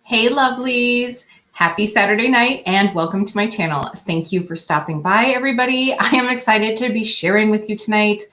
Hey lovelies, happy Saturday night and welcome to my channel. Thank you for stopping by, everybody. I am excited to be sharing with you tonight.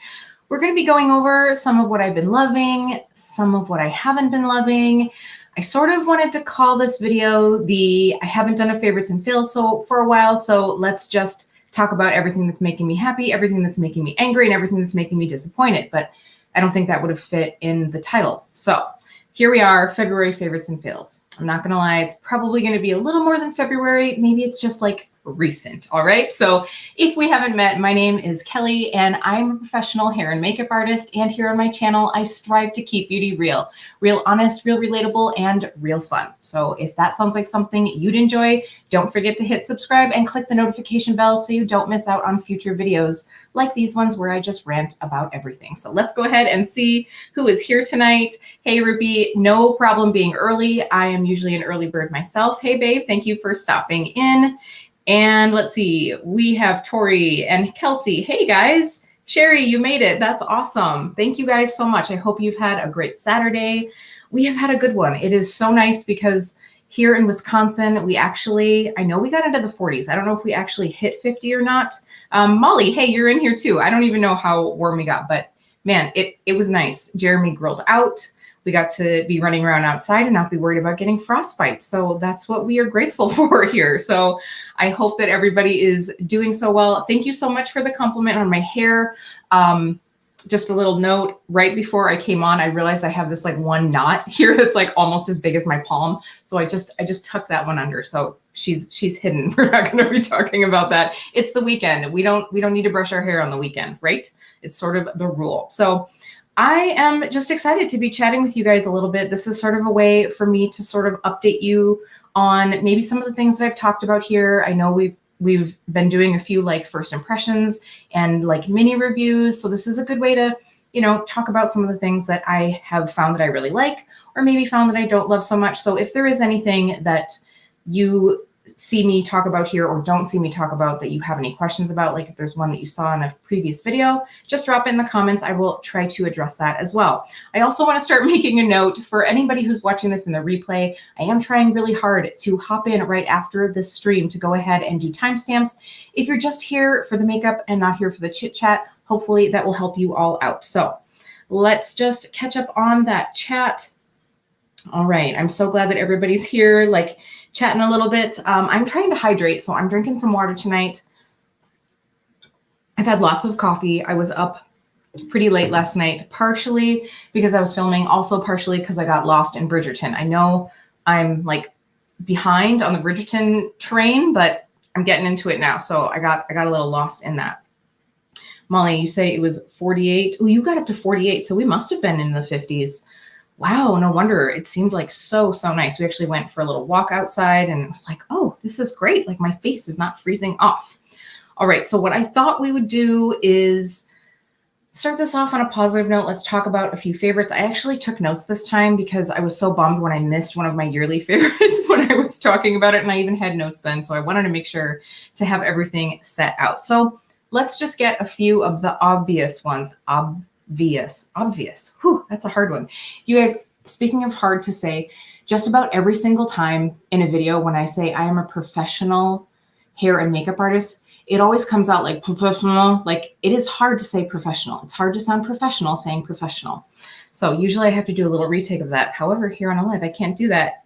We're going to be going over some of what I've been loving, some of what I haven't been loving. I sort of wanted to call this video I haven't done a favorites and fails for a while, so let's just talk about everything that's making me happy, everything that's making me angry, and everything that's making me disappointed. But I don't think that would have fit in the title. So here we are, February favorites and fails. I'm not gonna lie, it's probably gonna be a little more than February. Maybe it's just like recent, all right? So if we haven't met, my name is Kelly and I'm a professional hair and makeup artist. And here on my channel, I strive to keep beauty real, real honest, real relatable, and real fun. So if that sounds like something you'd enjoy, don't forget to hit subscribe and click the notification bell so you don't miss out on future videos like these ones where I just rant about everything. So let's go ahead and see who is here tonight. Hey Ruby, no problem being early. I am usually an early bird myself. Hey babe, thank you for stopping in. And let's see, we have Tori and Kelsey. Hey guys, Sherry, you made it. That's awesome. Thank you guys so much. I hope you've had a great Saturday. We have had a good one. It is so nice because here in Wisconsin, I know we got into the 40s. I don't know if we actually hit 50 or not. Molly, hey, you're in here too. I don't even know how warm we got, but man, it was nice. Jeremy grilled out. We got to be running around outside and not be worried about getting frostbite. So that's what we are grateful for here. So I hope that everybody is doing so well. Thank you so much for the compliment on my hair. Just a little note, right before I came on, I realized I have this like one knot here that's like almost as big as my palm. So I just tucked that one under. So she's hidden. We're not going to be talking about that. It's the weekend. We don't need to brush our hair on the weekend, right? It's sort of the rule. So I am just excited to be chatting with you guys a little bit. This is sort of a way for me to sort of update you on maybe some of the things that I've talked about here. I know we've been doing a few like first impressions and like mini reviews. So this is a good way to, talk about some of the things that I have found that I really like, or maybe found that I don't love so much. So if there is anything that you see me talk about here or don't see me talk about that you have any questions about, like if there's one that you saw in a previous video, just drop it in the comments. I will try to address that as well. I also want to start making a note for anybody who's watching this in the replay. I am trying really hard to hop in right after this stream to go ahead and do timestamps. If you're just here for the makeup and not here for the chit chat, hopefully that will help you all out. So let's just catch up on that chat. All right, I'm so glad that everybody's here, like chatting a little bit. I'm trying to hydrate, so I'm drinking some water tonight. I've had lots of coffee. I was up pretty late last night, partially because I was filming, also partially because I got lost in Bridgerton. I know I'm like behind on the Bridgerton train, but I'm getting into it now. So I got a little lost in that. Molly, you say it was 48. Oh, you got up to 48. So we must have been in the 50s. Wow, no wonder. It seemed like so nice. We actually went for a little walk outside and it was like, oh, this is great. Like my face is not freezing off. All right, so what I thought we would do is start this off on a positive note. Let's talk about a few favorites. I actually took notes this time because I was so bummed when I missed one of my yearly favorites when I was talking about it, and I even had notes then. So I wanted to make sure to have everything set out. So let's just get a few of the obvious ones. Obvious. Whew, that's a hard one. You guys, speaking of hard to say, just about every single time in a video when I say I am a professional hair and makeup artist, it always comes out like professional. Like it is hard to say professional. It's hard to sound professional saying professional. So usually I have to do a little retake of that. However, here on a live, I can't do that.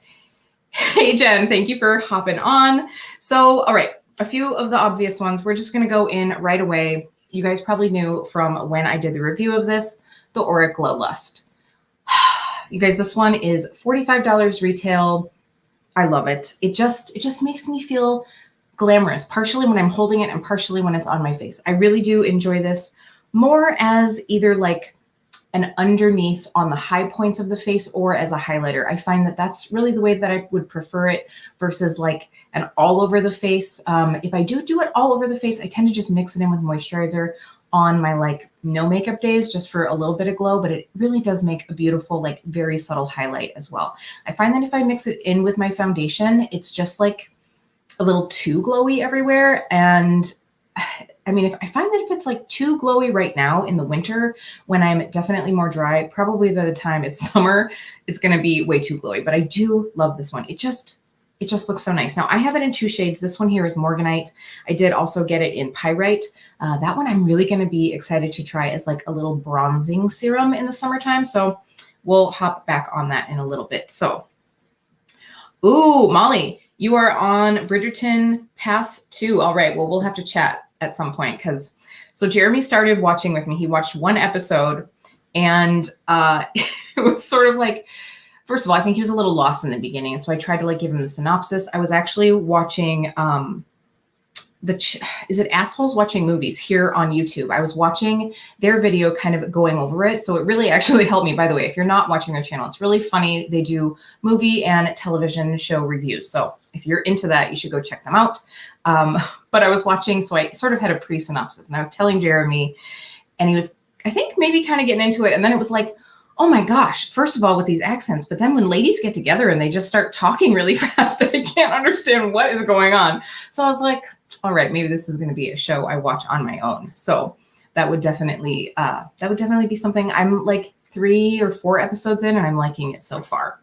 Hey Jen, thank you for hopping on. So, all right, a few of the obvious ones. We're just going to go in right away. You guys probably knew from when I did the review of this, the Auric Glow Lust. You guys, this one is $45 retail. I love it. It just makes me feel glamorous, partially when I'm holding it and partially when it's on my face. I really do enjoy this more as either like an underneath on the high points of the face or as a highlighter. I find that that's really the way that I would prefer it versus like an all over the face. If I do it all over the face, I tend to just mix it in with moisturizer on my like no makeup days just for a little bit of glow, but it really does make a beautiful, like very subtle highlight as well. I find that if I mix it in with my foundation, it's just like a little too glowy everywhere. And I mean, if I find that if it's like too glowy right now in the winter, when I'm definitely more dry, probably by the time it's summer, it's going to be way too glowy. But I do love this one. It just looks so nice. Now I have it in 2 shades. This one here is Morganite. I did also get it in Pyrite. That one I'm really going to be excited to try as like a little bronzing serum in the summertime. So we'll hop back on that in a little bit. So, ooh, Molly, you are on Bridgerton Pass 2. All right. Well, we'll have to chat at some point so Jeremy started watching with me. He watched 1 episode and it was sort of like, first of all, I think he was a little lost in the beginning. And so I tried to like give him the synopsis. I was actually watching is it Assholes Watching Movies here on YouTube. I was watching their video kind of going over it. So it really actually helped me. By the way, if you're not watching their channel, it's really funny. They do movie and television show reviews. So if you're into that, you should go check them out. But I was watching, so I sort of had a pre-synopsis and I was telling Jeremy and he was, I think maybe kind of getting into it. And then it was like, oh my gosh, first of all, with these accents, but then when ladies get together and they just start talking really fast, I can't understand what is going on. So I was like, all right, maybe this is going to be a show I watch on my own. So that would definitely be something. I'm like 3 or 4 episodes in and I'm liking it so far.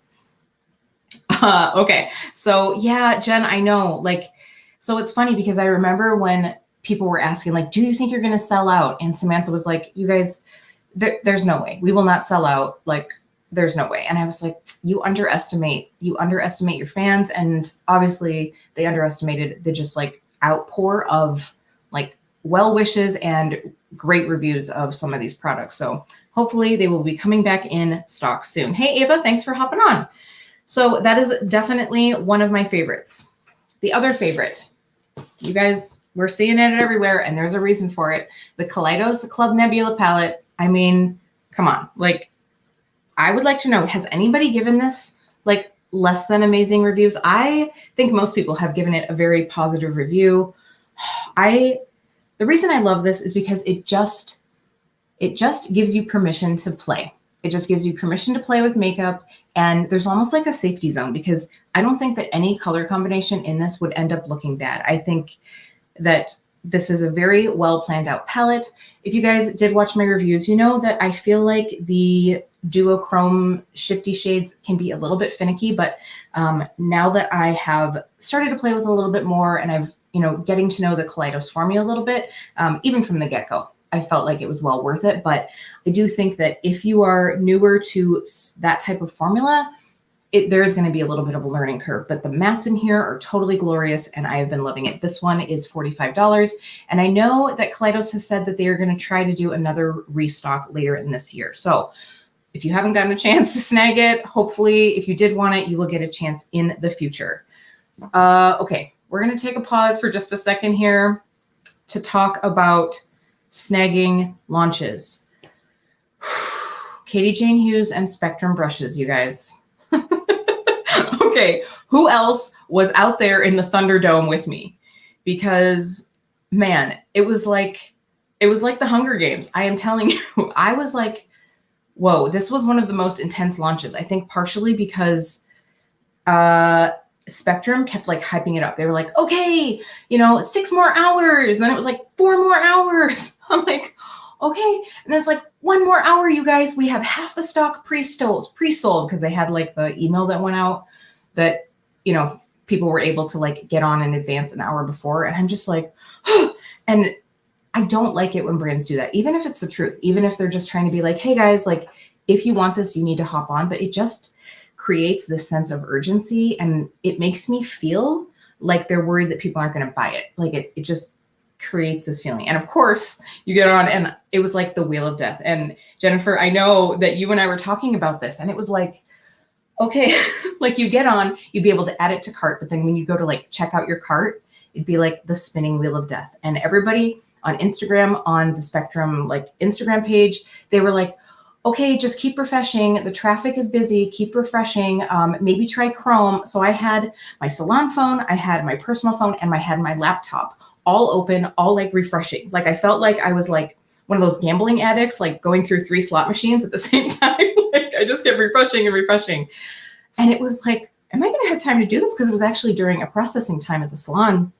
Okay. So yeah, Jen, I know, like, so it's funny because I remember when people were asking, like, do you think you're going to sell out? And Samantha was like, you guys, there's no way. We will not sell out. Like, there's no way. And I was like, you underestimate your fans. And obviously they underestimated the just like outpour of like well wishes and great reviews of some of these products. So hopefully they will be coming back in stock soon. Hey, Ava, thanks for hopping on. So that is definitely one of my favorites. The other favorite, you guys, we're seeing it everywhere and there's a reason for it. The Kaleidos Club Nebula palette. I mean, come on. Like, I would like to know, has anybody given this like less than amazing reviews? I think most people have given it a very positive review. The reason I love this is because it just gives you permission to play. It just gives you permission to play with makeup. And there's almost like a safety zone because I don't think that any color combination in this would end up looking bad. I think that this is a very well planned out palette. If you guys did watch my reviews, you know that I feel like the duochrome shifty shades can be a little bit finicky, but now that I have started to play with a little bit more and I've, getting to know the Kaleidos formula a little bit, even from the get-go, I felt like it was well worth it. But I do think that if you are newer to that type of formula, there is going to be a little bit of a learning curve, but the mattes in here are totally glorious and I have been loving it. This one is $45. And I know that Kaleidos has said that they are going to try to do another restock later in this year. So if you haven't gotten a chance to snag it, hopefully if you did want it, you will get a chance in the future. Okay, we're going to take a pause for just a second here to talk about snagging launches. Katie Jane Hughes and Spectrum brushes, you guys. Okay, who else was out there in the Thunderdome with me? Because man, it was like the Hunger Games. I am telling you, I was like, whoa, this was one of the most intense launches. I think partially because Spectrum kept like hyping it up. They were like, okay, 6 more hours. And then it was like 4 more hours. I'm like, okay. And then it's like 1 more hour, you guys. We have half the stock pre-sold because they had like the email that went out that, people were able to like get on in advance an hour before. And I'm just like, and I don't like it when brands do that, even if it's the truth, even if they're just trying to be like, hey guys, like if you want this, you need to hop on. But it just creates this sense of urgency and it makes me feel like they're worried that people aren't going to buy it. Like it just creates this feeling. And of course you get on and it was like the wheel of death. And Jennifer, I know that you and I were talking about this and it was like, okay, like you get on, you'd be able to add it to cart. But then when you go to like check out your cart, it'd be like the spinning wheel of death. And everybody on Instagram, on the Spectrum, like Instagram page, they were like, okay, just keep refreshing. The traffic is busy. Keep refreshing. Maybe try Chrome. So I had my salon phone, I had my personal phone, and I had my laptop all open, all like refreshing. Like I felt like I was like one of those gambling addicts, like going through 3 slot machines at the same time. Like I just kept refreshing and refreshing. And it was like, am I going to have time to do this? Because it was actually during a processing time at the salon.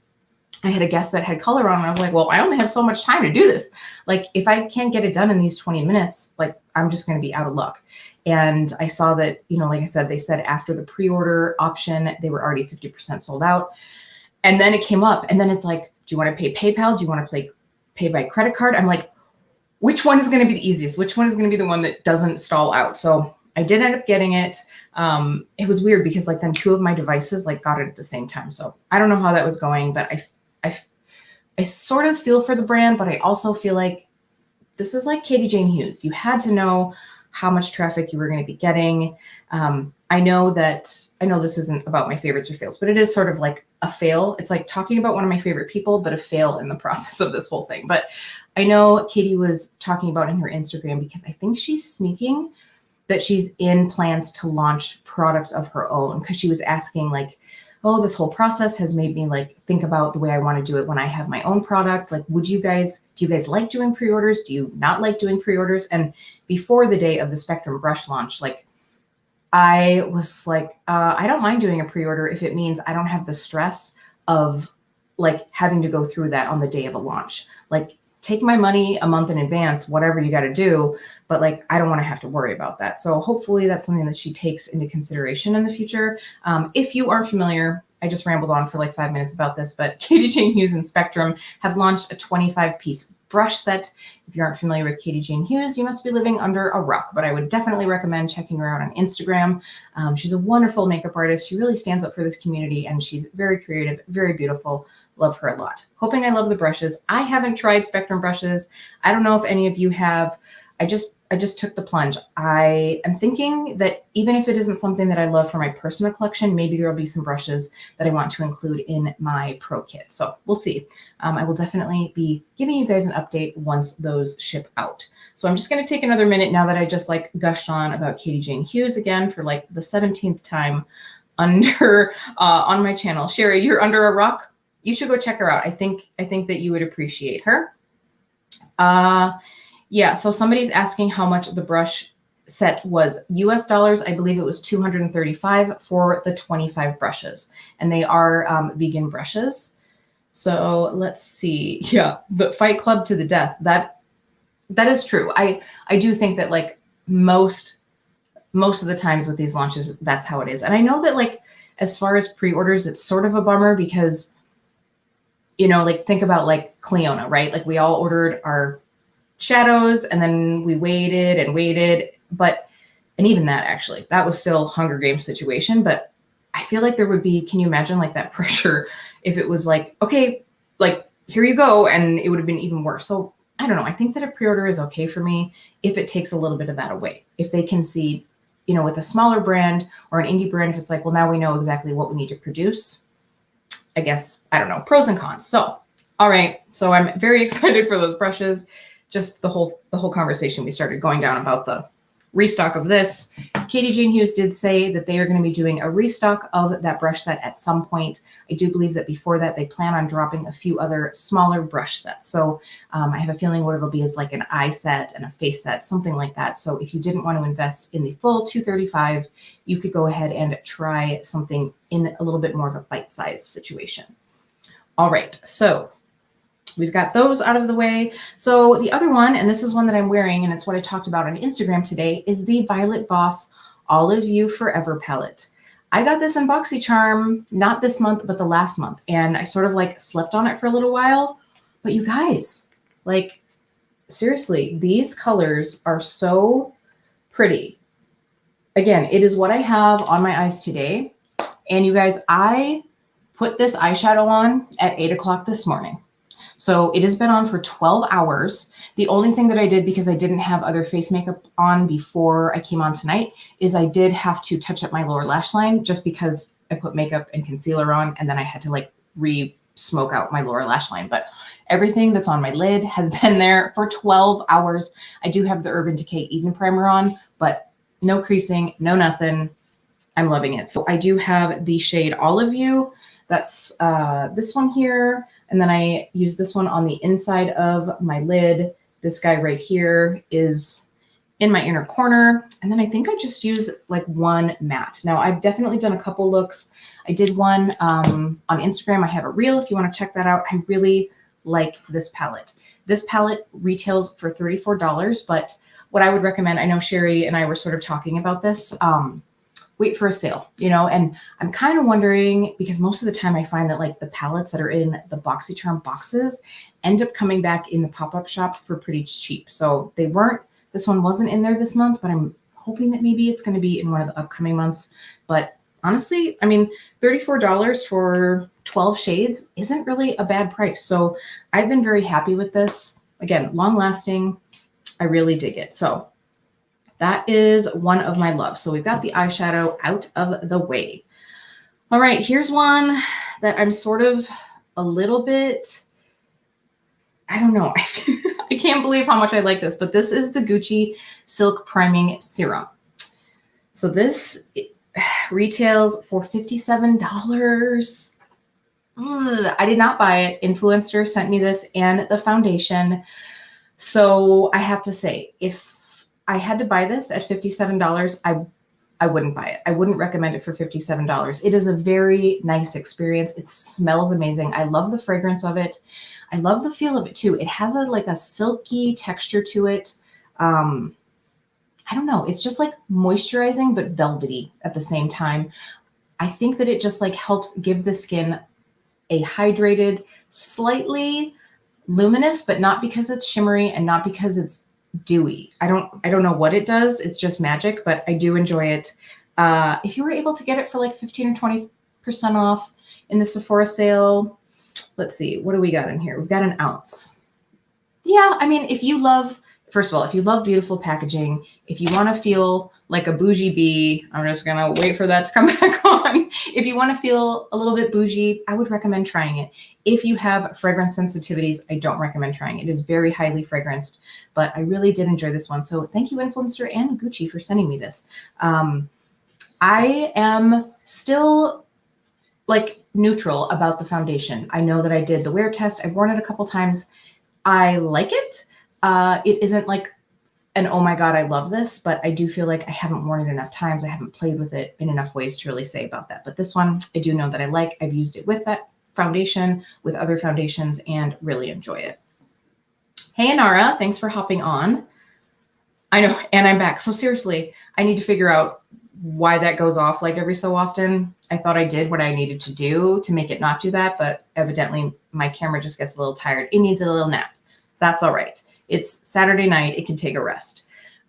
I had a guest that had color on, and I was like, well, I only have so much time to do this. Like, if I can't get it done in these 20 minutes, like, I'm just going to be out of luck. And I saw that, you know, like I said, they said after the pre-order option, they were already 50% sold out. And then it came up, and then it's like, do you want to pay PayPal? Do you want to pay by credit card? I'm like, which one is going to be the easiest? Which one is going to be the one that doesn't stall out? So I did end up getting it. It was weird because like then 2 of my devices like got it at the same time. So I don't know how that was going, but I sort of feel for the brand, but I also feel like this is like Katie Jane Hughes. You had to know how much traffic you were going to be getting. I know this isn't about my favorites or fails, but it is sort of like a fail. It's like talking about one of my favorite people, but a fail in the process of this whole thing. But I know Katie was talking about in her Instagram, because I think she's sneaking that she's in plans to launch products of her own, because she was asking like, oh, this whole process has made me like think about the way I want to do it when I have my own product. Like, do you guys like doing pre-orders? Do you not like doing pre-orders? And before the day of the Spectrum brush launch, like I was like, I don't mind doing a pre-order if it means I don't have the stress of like having to go through that on the day of a launch. Like, take my money a month in advance, whatever you got to do. But like, I don't want to have to worry about that. So hopefully that's something that she takes into consideration in the future. If you aren't familiar, I just rambled on for like 5 minutes about this, but Katie Jane Hughes and Spectrum have launched a 25-piece brush set. If you aren't familiar with Katie Jane Hughes, you must be living under a rock, but I would definitely recommend checking her out on Instagram. She's a wonderful makeup artist. She really stands up for this community, and she's very creative, very beautiful. Love her a lot. Hoping I love the brushes. I haven't tried Spectrum brushes. I don't know if any of you have. I just took the plunge. I am thinking that even if it isn't something that I love for my personal collection, maybe there will be some brushes that I want to include in my pro kit. So we'll see. I will definitely be giving you guys an update once those ship out. So I'm just going to take another minute now that I just like gushed on about Katie Jane Hughes again for like the 17th time under on my channel. Sherry, you're under a rock. You should go check her out. I think that you would appreciate her. Yeah, so somebody's asking how much the brush set was US dollars. I believe it was $235 for the 25 brushes, and they are vegan brushes. So let's see. Yeah, the Fight Club to the death. That is true. I do think that like most of the times with these launches, that's how it is. And I know that like as far as pre-orders, it's sort of a bummer because, you know, like think about like Cleona, right? Like we all ordered our shadows and then we waited, and even that actually, that was still Hunger Games situation. But I feel like there would be, can you imagine like that pressure if it was like, okay, like here you go, and it would have been even worse. So I don't know. I think that a pre-order is okay for me if it takes a little bit of that away. If they can see, you know, with a smaller brand or an indie brand, if it's like, well, now we know exactly what we need to produce, I guess, I don't know, pros and cons. So, all right. So I'm very excited for those brushes. Just the whole conversation we started going down about the restock of this. Katie Jane Hughes did say that they are going to be doing a restock of that brush set at some point. I do believe that before that, they plan on dropping a few other smaller brush sets. So I have a feeling what it'll be is like an eye set and a face set, something like that. So if you didn't want to invest in the full $235, you could go ahead and try something in a little bit more of a bite-sized situation. All right, so we've got those out of the way. So the other one, and this is one that I'm wearing, and it's what I talked about on Instagram today, is the Violet Voss Olive You Forever palette. I got this in BoxyCharm, not this month, but the last month. And I sort of like slept on it for a little while. But you guys, like, seriously, these colors are so pretty. Again, it is what I have on my eyes today. And you guys, I put this eyeshadow on at 8 o'clock this morning. So it has been on for 12 hours. The only thing that I did, because I didn't have other face makeup on before I came on tonight, is I did have to touch up my lower lash line just because I put makeup and concealer on, and then I had to like re-smoke out my lower lash line. But everything that's on my lid has been there for 12 hours. I do have the Urban Decay Eden Primer on, but no creasing, no nothing. I'm loving it. So I do have the shade Olive You. That's this one here. And then I use this one on the inside of my lid. This guy right here is in my inner corner. And then I think I just use like one matte. Now I've definitely done a couple looks. I did one on Instagram. I have a reel if you want to check that out. I really like this palette. This palette retails for $34, but what I would recommend, I know Sherry and I were sort of talking about this, wait for a sale, you know, and I'm kind of wondering, because most of the time I find that like the palettes that are in the BoxyCharm boxes end up coming back in the pop-up shop for pretty cheap. So they weren't, this one wasn't in there this month, but I'm hoping that maybe it's going to be in one of the upcoming months. But honestly, I mean, $34 for 12 shades isn't really a bad price. So I've been very happy with this. Again, long lasting. I really dig it. So that is one of my loves. So we've got the eyeshadow out of the way. All right, here's one that I'm sort of a little bit, I don't know. I can't believe how much I like this, but this is the Gucci Silk Priming Serum. So this retails for $57. Ugh, I did not buy it. Influencer sent me this and the foundation. So I have to say, if I had to buy this at $57, I wouldn't buy it. I wouldn't recommend it for $57. It is a very nice experience. It smells amazing. I love the fragrance of it. I love the feel of it too. It has like a silky texture to it. I don't know. It's just like moisturizing, but velvety at the same time. I think that it just like helps give the skin a hydrated, slightly luminous, but not because it's shimmery and not because it's dewy. I don't know what it does. It's just magic, but I do enjoy it. If you were able to get it for like 15 or 20% off in the Sephora sale, let's see, what do we got in here? We've got an ounce. Yeah, I mean, if you love, first of all, if you love beautiful packaging, if you want to feel like a bougie bee, I'm just going to wait for that to come back on. If you want to feel a little bit bougie, I would recommend trying it. If you have fragrance sensitivities, I don't recommend trying it. It is very highly fragranced, but I really did enjoy this one. So thank you, Influencer and Gucci, for sending me this. I am still like neutral about the foundation. I know that I did the wear test. I've worn it a couple times. I like it. It isn't like an, oh my God, I love this, but I do feel like I haven't worn it enough times. I haven't played with it in enough ways to really say about that. But this one, I do know that I like. I've used it with that foundation, with other foundations, and really enjoy it. Hey, Anara, thanks for hopping on. I know, and I'm back. So seriously, I need to figure out why that goes off like every so often. I thought I did what I needed to do to make it not do that, but evidently my camera just gets a little tired. It needs a little nap. That's all right. It's Saturday night. It can take a rest.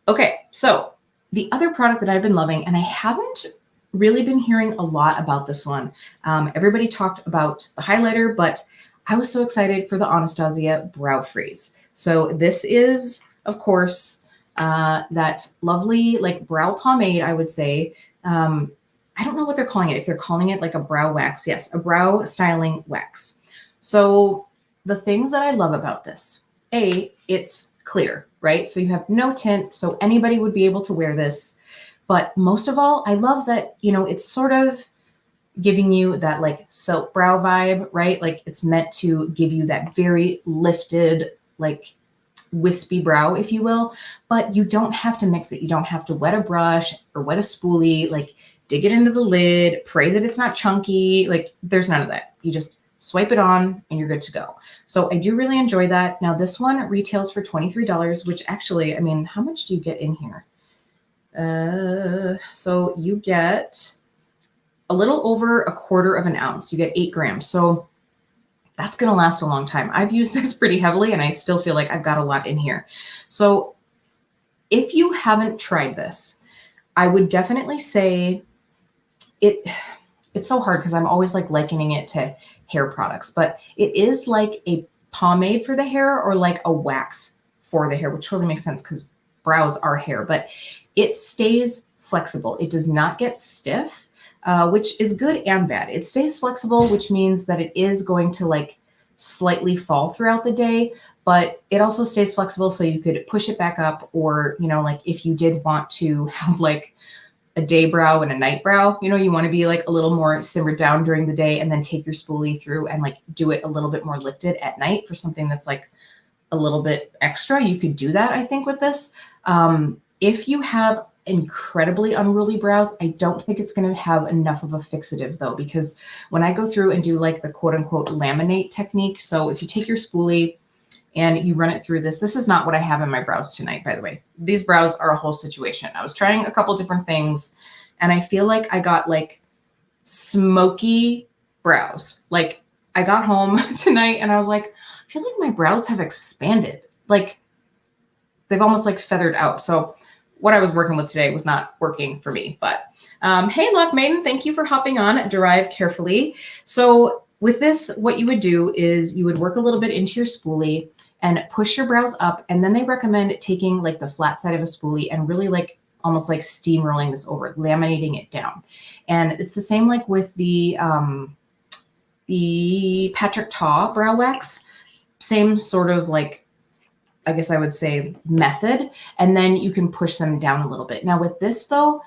Okay, so the other product that I've been loving, and I haven't really been hearing a lot about this one. Everybody talked about the highlighter, but I was so excited for the Anastasia Brow Freeze. So this is, of course, that lovely like brow pomade, I would say. I don't know what they're calling it. If they're calling it like a brow wax. Yes, a brow styling wax. So the things that I love about this, it's clear, right? So you have no tint, so anybody would be able to wear this. But most of all, I love that, you know, it's sort of giving you that like soap brow vibe, right? Like it's meant to give you that very lifted, like wispy brow, if you will, but you don't have to mix it. You don't have to wet a brush or wet a spoolie, like dig it into the lid, pray that it's not chunky. Like there's none of that. You just swipe it on and you're good to go. So I do really enjoy that. Now this one retails for $23, which actually, I mean, how much do you get in here? So you get a little over a quarter of an ounce. You get 8 grams. So that's going to last a long time. I've used this pretty heavily and I still feel like I've got a lot in here. So if you haven't tried this, I would definitely say it's so hard because I'm always like likening it to hair products, but it is like a pomade for the hair or like a wax for the hair, which totally makes sense because brows are hair, but it stays flexible. It does not get stiff, which is good and bad. It stays flexible, which means that it is going to like slightly fall throughout the day, but it also stays flexible. So you could push it back up, or, you know, like if you did want to have like a day brow and a night brow, you know, you want to be like a little more simmered down during the day and then take your spoolie through and like do it a little bit more lifted at night for something that's like a little bit extra. You could do that, I think, with this. If you have incredibly unruly brows, I don't think it's going to have enough of a fixative though, because when I go through and do like the quote unquote laminate technique, so if you take your spoolie and you run it through this is not what I have in my brows tonight, by the way. These brows are a whole situation. I was trying a couple different things and I feel like I got like smoky brows. Like I got home tonight and I was like, I feel like my brows have expanded. Like they've almost like feathered out. So what I was working with today was not working for me, but hey, Luck Maiden, thank you for hopping on Derive Carefully. So with this, what you would do is you would work a little bit into your spoolie and push your brows up. And then they recommend taking like the flat side of a spoolie and really like almost like steamrolling this over, laminating it down. And it's the same like with the Patrick Ta brow wax, same sort of like, I guess I would say method, and then you can push them down a little bit. Now with this though,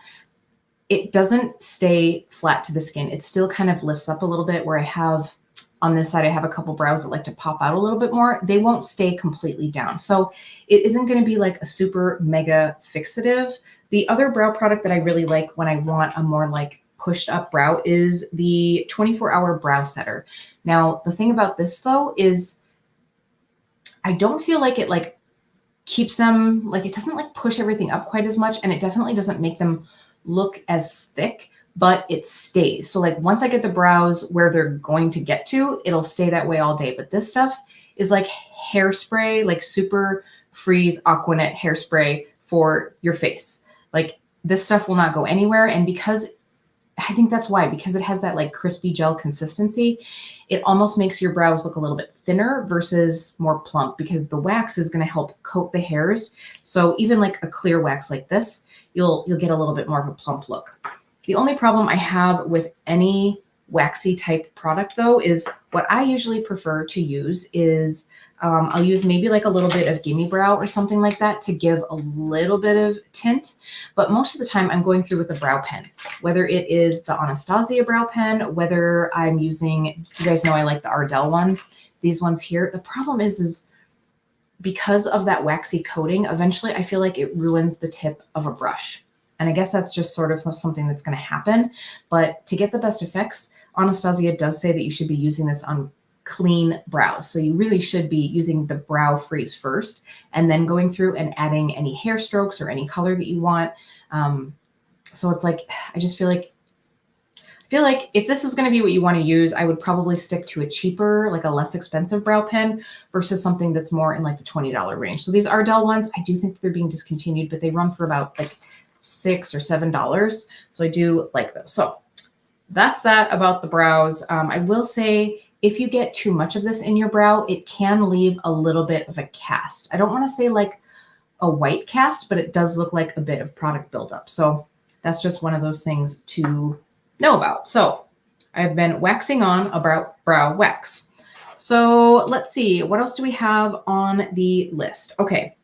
it doesn't stay flat to the skin. It still kind of lifts up a little bit, where I have on this side, I have a couple brows that like to pop out a little bit more. They won't stay completely down. So it isn't going to be like a super mega fixative. The other brow product that I really like when I want a more like pushed up brow is the 24-hour brow setter. Now, the thing about this though is I don't feel like it like keeps them, like it doesn't like push everything up quite as much, and it definitely doesn't make them look as thick, but it stays. So like once I get the brows where they're going to get to, it'll stay that way all day. But this stuff is like hairspray, like super freeze Aquanet hairspray for your face. Like this stuff will not go anywhere. And because I think that's why, because it has that like crispy gel consistency, it almost makes your brows look a little bit thinner versus more plump, because the wax is going to help coat the hairs. So even like a clear wax like this, you'll get a little bit more of a plump look. The only problem I have with any waxy type product though is what I usually prefer to use is I'll use maybe like a little bit of Gimme Brow or something like that to give a little bit of tint. But most of the time I'm going through with a brow pen, whether it is the Anastasia brow pen, whether I'm using, you guys know I like the Ardell one, these ones here. The problem is because of that waxy coating, eventually I feel like it ruins the tip of a brush. And I guess that's just sort of something that's going to happen. But to get the best effects, Anastasia does say that you should be using this on clean brows. So you really should be using the brow freeze first and then going through and adding any hair strokes or any color that you want. So it's like, I just feel like if this is going to be what you want to use, I would probably stick to a cheaper, like a less expensive brow pen versus something that's more in like the $20 range. So these Ardell ones, I do think they're being discontinued, but they run for about like $6 or $7. So I do like those. So that's that about the brows. I will say if you get too much of this in your brow, it can leave a little bit of a cast. I don't want to say like a white cast, but it does look like a bit of product buildup. So that's just one of those things to know about. So I've been waxing on a brow wax. So let's see, what else do we have on the list? Okay,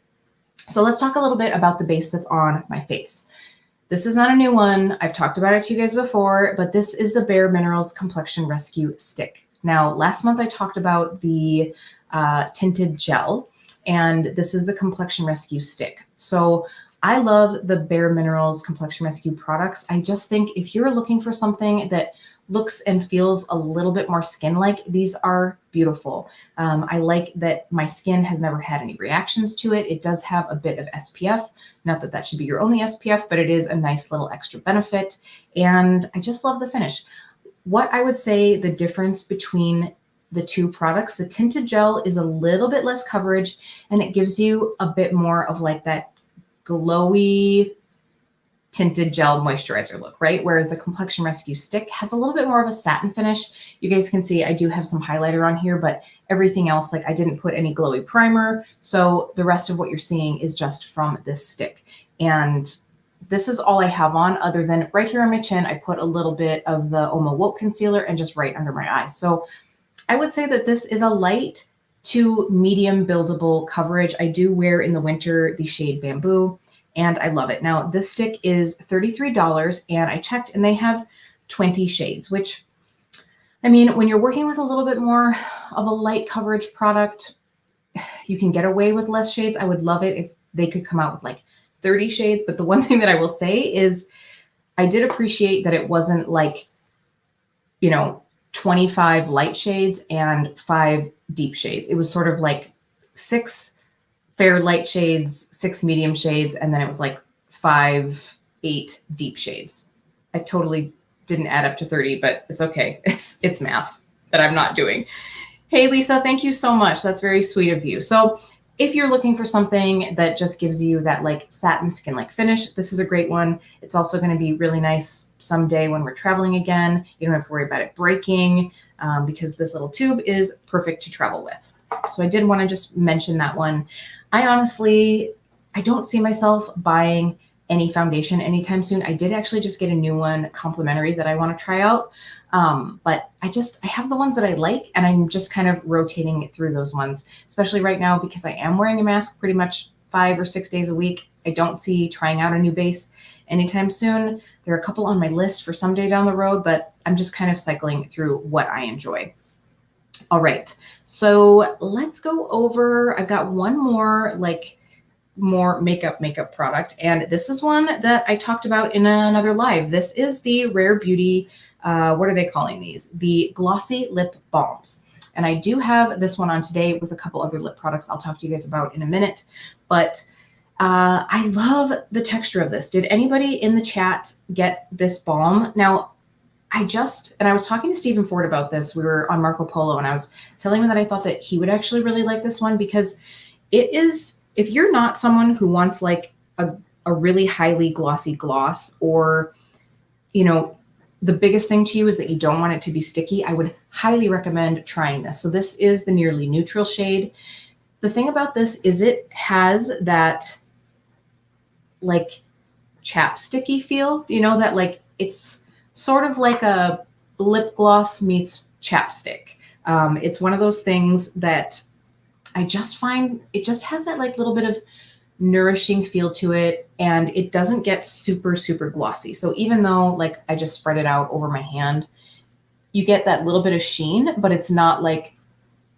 so let's talk a little bit about the base that's on my face. This is not a new one. I've talked about it to you guys before, but this is the Bare Minerals Complexion Rescue Stick. Now, last month I talked about the tinted gel, and this is the Complexion Rescue Stick. So I love the Bare Minerals Complexion Rescue products. I just think if you're looking for something that looks and feels a little bit more skin-like, these are beautiful. I like that my skin has never had any reactions to it. It does have a bit of SPF. Not that that should be your only SPF, but it is a nice little extra benefit. And I just love the finish. What I would say the difference between the two products, the tinted gel is a little bit less coverage, and it gives you a bit more of like that glowy tinted gel moisturizer look, right? Whereas the Complexion Rescue Stick has a little bit more of a satin finish. You guys can see I do have some highlighter on here, but everything else, like I didn't put any glowy primer. So the rest of what you're seeing is just from this stick. And this is all I have on, other than right here on my chin, I put a little bit of the Oma Woke concealer and just right under my eyes. So I would say that this is a light to medium buildable coverage. I do wear in the winter the shade Bamboo, and I love it. Now, this stick is $33, and I checked, and they have 20 shades, which, I mean, when you're working with a little bit more of a light coverage product, you can get away with less shades. I would love it if they could come out with like 30 shades. But the one thing that I will say is I did appreciate that it wasn't like, 25 light shades and 5 deep shades. It was sort of like 6 fair light shades, 6 medium shades, and then it was like 5, 8 deep shades. I totally didn't add up to 30, but it's okay. It's math that I'm not doing. Hey, Lisa, thank you so much. That's very sweet of you. So if you're looking for something that just gives you that like satin skin-like finish, this is a great one. It's also going to be really nice someday when we're traveling again. You don't have to worry about it breaking because this little tube is perfect to travel with. So I did want to just mention that one. I don't see myself buying any foundation anytime soon. I did actually just get a new one complimentary that I want to try out. But I have the ones that I like, and I'm just kind of rotating through those ones, especially right now because I am wearing a mask pretty much 5 or 6 days a week. I don't see trying out a new base anytime soon. There are a couple on my list for someday down the road, but I'm just kind of cycling through what I enjoy. All right, so let's go over, I've got one more more makeup product, and this is one that I talked about in another live. This is the Rare Beauty, what are they calling these? The Glossy Lip Balms. And I do have this one on today with a couple other lip products I'll talk to you guys about in a minute, but I love the texture of this. Did anybody in the chat get this balm? Now, I was talking to Stephen Ford about this. We were on Marco Polo, and I was telling him that I thought that he would actually really like this one because it is, if you're not someone who wants like a really highly glossy gloss, or, the biggest thing to you is that you don't want it to be sticky, I would highly recommend trying this. So this is the Nearly Neutral shade. The thing about this is it has that like chapsticky feel, that like it's sort of like a lip gloss meets chapstick. It's one of those things that I just find it just has that like little bit of nourishing feel to it, and it doesn't get super, super glossy. So even though like I just spread it out over my hand, you get that little bit of sheen, but it's not like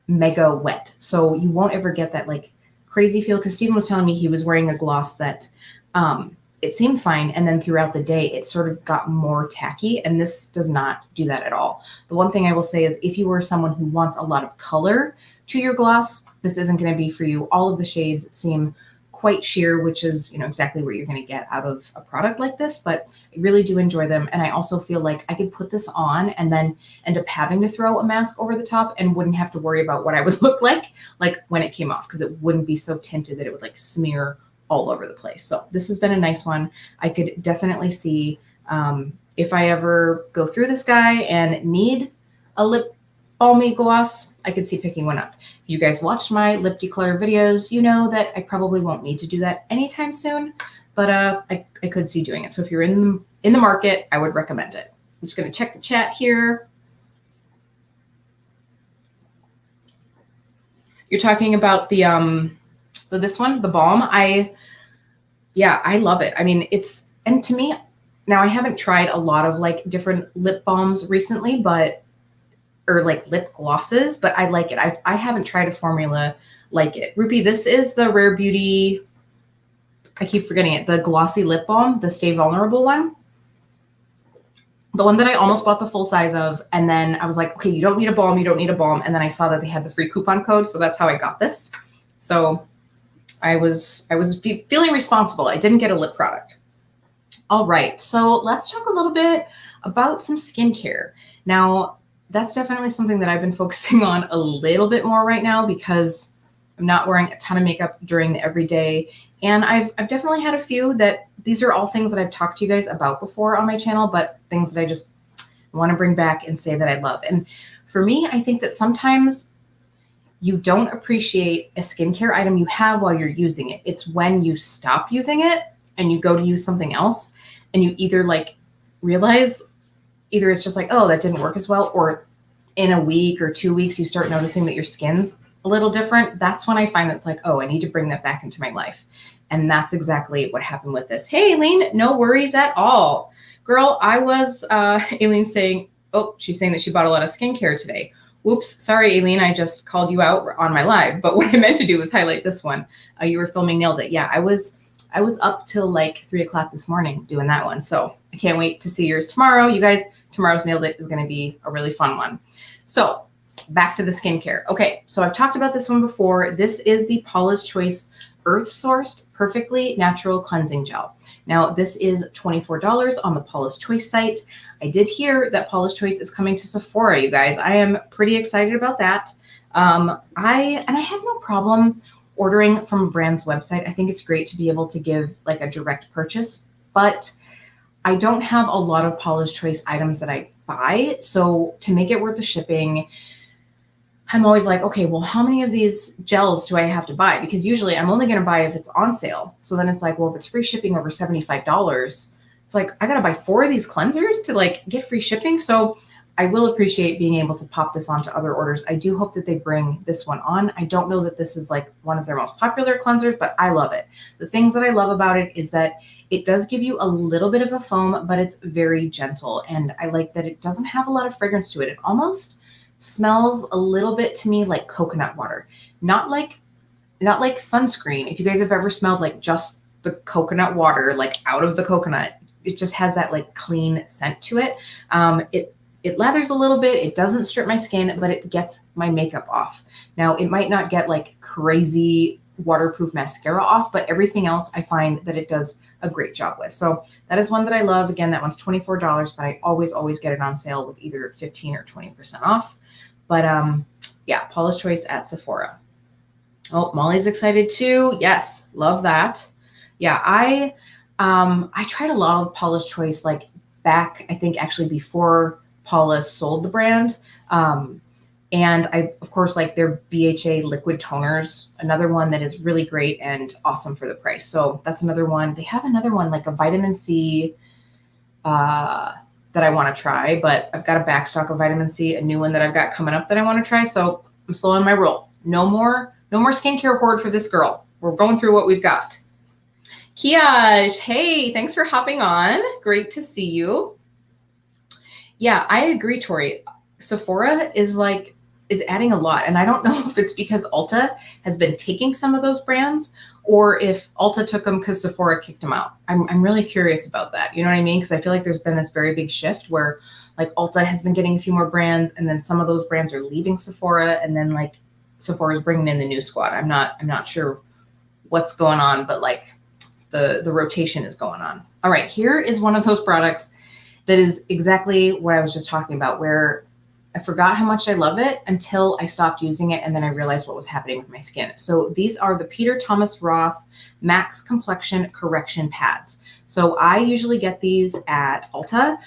mega wet. So you won't ever get that like crazy feel, because Stephen was telling me he was wearing a gloss that it seemed fine, and then throughout the day it sort of got more tacky, and this does not do that at all. The one thing I will say is if you were someone who wants a lot of color to your gloss, this isn't going to be for you. All of the shades seem quite sheer, which is exactly what you're going to get out of a product like this, but I really do enjoy them. And I also feel like I could put this on and then end up having to throw a mask over the top and wouldn't have to worry about what I would look like when it came off, because it wouldn't be so tinted that it would like smear all over the place. So this has been a nice one. I could definitely see if I ever go through this guy and need a lip balmy gloss, I could see picking one up. If you guys watched my lip declutter videos, you know that I probably won't need to do that anytime soon, but I could see doing it. So if you're in the market, I would recommend it. I'm just going to check the chat here. You're talking about this one, the balm. I love it. I mean, and to me, now I haven't tried a lot of like different lip balms recently, or like lip glosses, but I like it. I haven't tried a formula like it. Rupi, this is the Rare Beauty, I keep forgetting it, the Glossy Lip Balm, the Stay Vulnerable one. The one that I almost bought the full size of, and then I was like, okay, you don't need a balm, and then I saw that they had the free coupon code, so that's how I got this. So I was feeling responsible. I didn't get a lip product. All right, so let's talk a little bit about some skincare. Now, that's definitely something that I've been focusing on a little bit more right now because I'm not wearing a ton of makeup during the everyday. And I've definitely had a few that these are all things that I've talked to you guys about before on my channel, but things that I just want to bring back and say that I love. And for me, I think that sometimes you don't appreciate a skincare item you have while you're using it. It's when you stop using it and you go to use something else and you either like realize either it's just like, oh, that didn't work as well, or in a week or 2 weeks, you start noticing that your skin's a little different. That's when I find that's like, oh, I need to bring that back into my life. And that's exactly what happened with this. Hey, Aileen, no worries at all. Girl, I was, Aileen saying, oh, she's saying that she bought a lot of skincare today. Whoops, sorry, Aileen, I just called you out on my live. But what I meant to do was highlight this one. You were filming Nailed It. Yeah, I was I was up till like 3 o'clock this morning doing that one. So I can't wait to see yours tomorrow. You guys, tomorrow's Nailed It is going to be a really fun one. So back to the skincare. Okay, so I've talked about this one before. This is the Paula's Choice Earth Sourced Perfectly Natural Cleansing Gel. Now, this is $24 on the Paula's Choice site. I did hear that Paula's Choice is coming to Sephora, you guys. I am pretty excited about that. I have no problem ordering from a brand's website. I think it's great to be able to give like a direct purchase, but I don't have a lot of Paula's Choice items that I buy. So to make it worth the shipping, I'm always like, okay, well, how many of these gels do I have to buy? Because usually I'm only going to buy if it's on sale. So then it's like, well, if it's free shipping over $75, it's like, I got to buy 4 of these cleansers to like get free shipping. So I will appreciate being able to pop this onto other orders. I do hope that they bring this one on. I don't know that this is like one of their most popular cleansers, but I love it. The things that I love about it is that it does give you a little bit of a foam, but it's very gentle. And I like that it doesn't have a lot of fragrance to it. It almost smells a little bit to me like coconut water, not like sunscreen. If you guys have ever smelled like just the coconut water, like out of the coconut, it just has that like clean scent to it. It lathers a little bit. It doesn't strip my skin, but it gets my makeup off. Now, it might not get like crazy waterproof mascara off, but everything else I find that it does a great job with. So that is one that I love. Again, that one's $24, but I always get it on sale with either 15 or 20% off. But yeah, Paula's Choice at Sephora. Oh, Molly's excited too. Yes, love that. Yeah, I tried a lot of Paula's Choice like back, I think actually before Paula sold the brand. And I, of course, like their BHA liquid toners, another one that is really great and awesome for the price. So that's another one. They have another one like a vitamin C that I want to try, but I've got a back stock of vitamin C, a new one that I've got coming up that I want to try. So I'm still on my roll. No more skincare hoard for this girl. We're going through what we've got. Kiaj, hey, thanks for hopping on. Great to see you. Yeah, I agree, Tori. Sephora is adding a lot. And I don't know if it's because Ulta has been taking some of those brands or if Ulta took them because Sephora kicked them out. I'm really curious about that. You know what I mean? Because I feel like there's been this very big shift where like Ulta has been getting a few more brands and then some of those brands are leaving Sephora and then like Sephora is bringing in the new squad. I'm not sure what's going on, but like the rotation is going on. All right, here is one of those products that is exactly what I was just talking about, where I forgot how much I love it until I stopped using it, and then I realized what was happening with my skin. So these are the Peter Thomas Roth Max Complexion Correction Pads. So I usually get these at Ulta,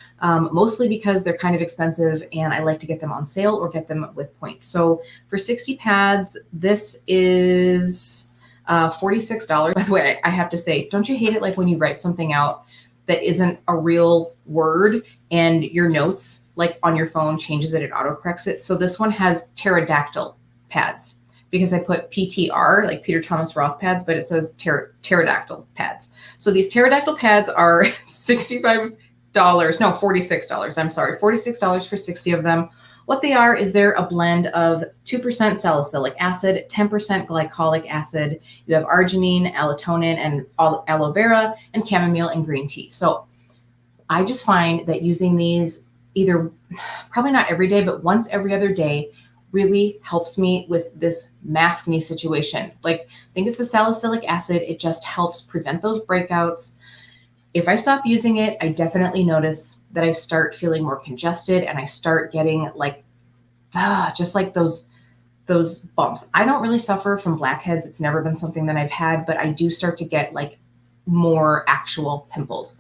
mostly because they're kind of expensive, and I like to get them on sale or get them with points. So for 60 pads, this is $46. By the way, I have to say, don't you hate it like when you write something out that isn't a real word and your notes like on your phone changes it, it autocorrects it. So this one has pterodactyl pads because I put PTR, like Peter Thomas Roth pads, but it says pterodactyl pads. So these pterodactyl pads are $65, no, $46. I'm sorry, $46 for 60 of them. What they are is they're a blend of 2% salicylic acid, 10% glycolic acid. You have arginine, allotonin, and aloe vera, and chamomile and green tea. So I just find that using these either probably not every day, but once every other day really helps me with this mask me situation. Like, I think it's the salicylic acid. It just helps prevent those breakouts. If I stop using it, I definitely notice that I start feeling more congested and I start getting like, just like those bumps. I don't really suffer from blackheads. It's never been something that I've had, but I do start to get like more actual pimples.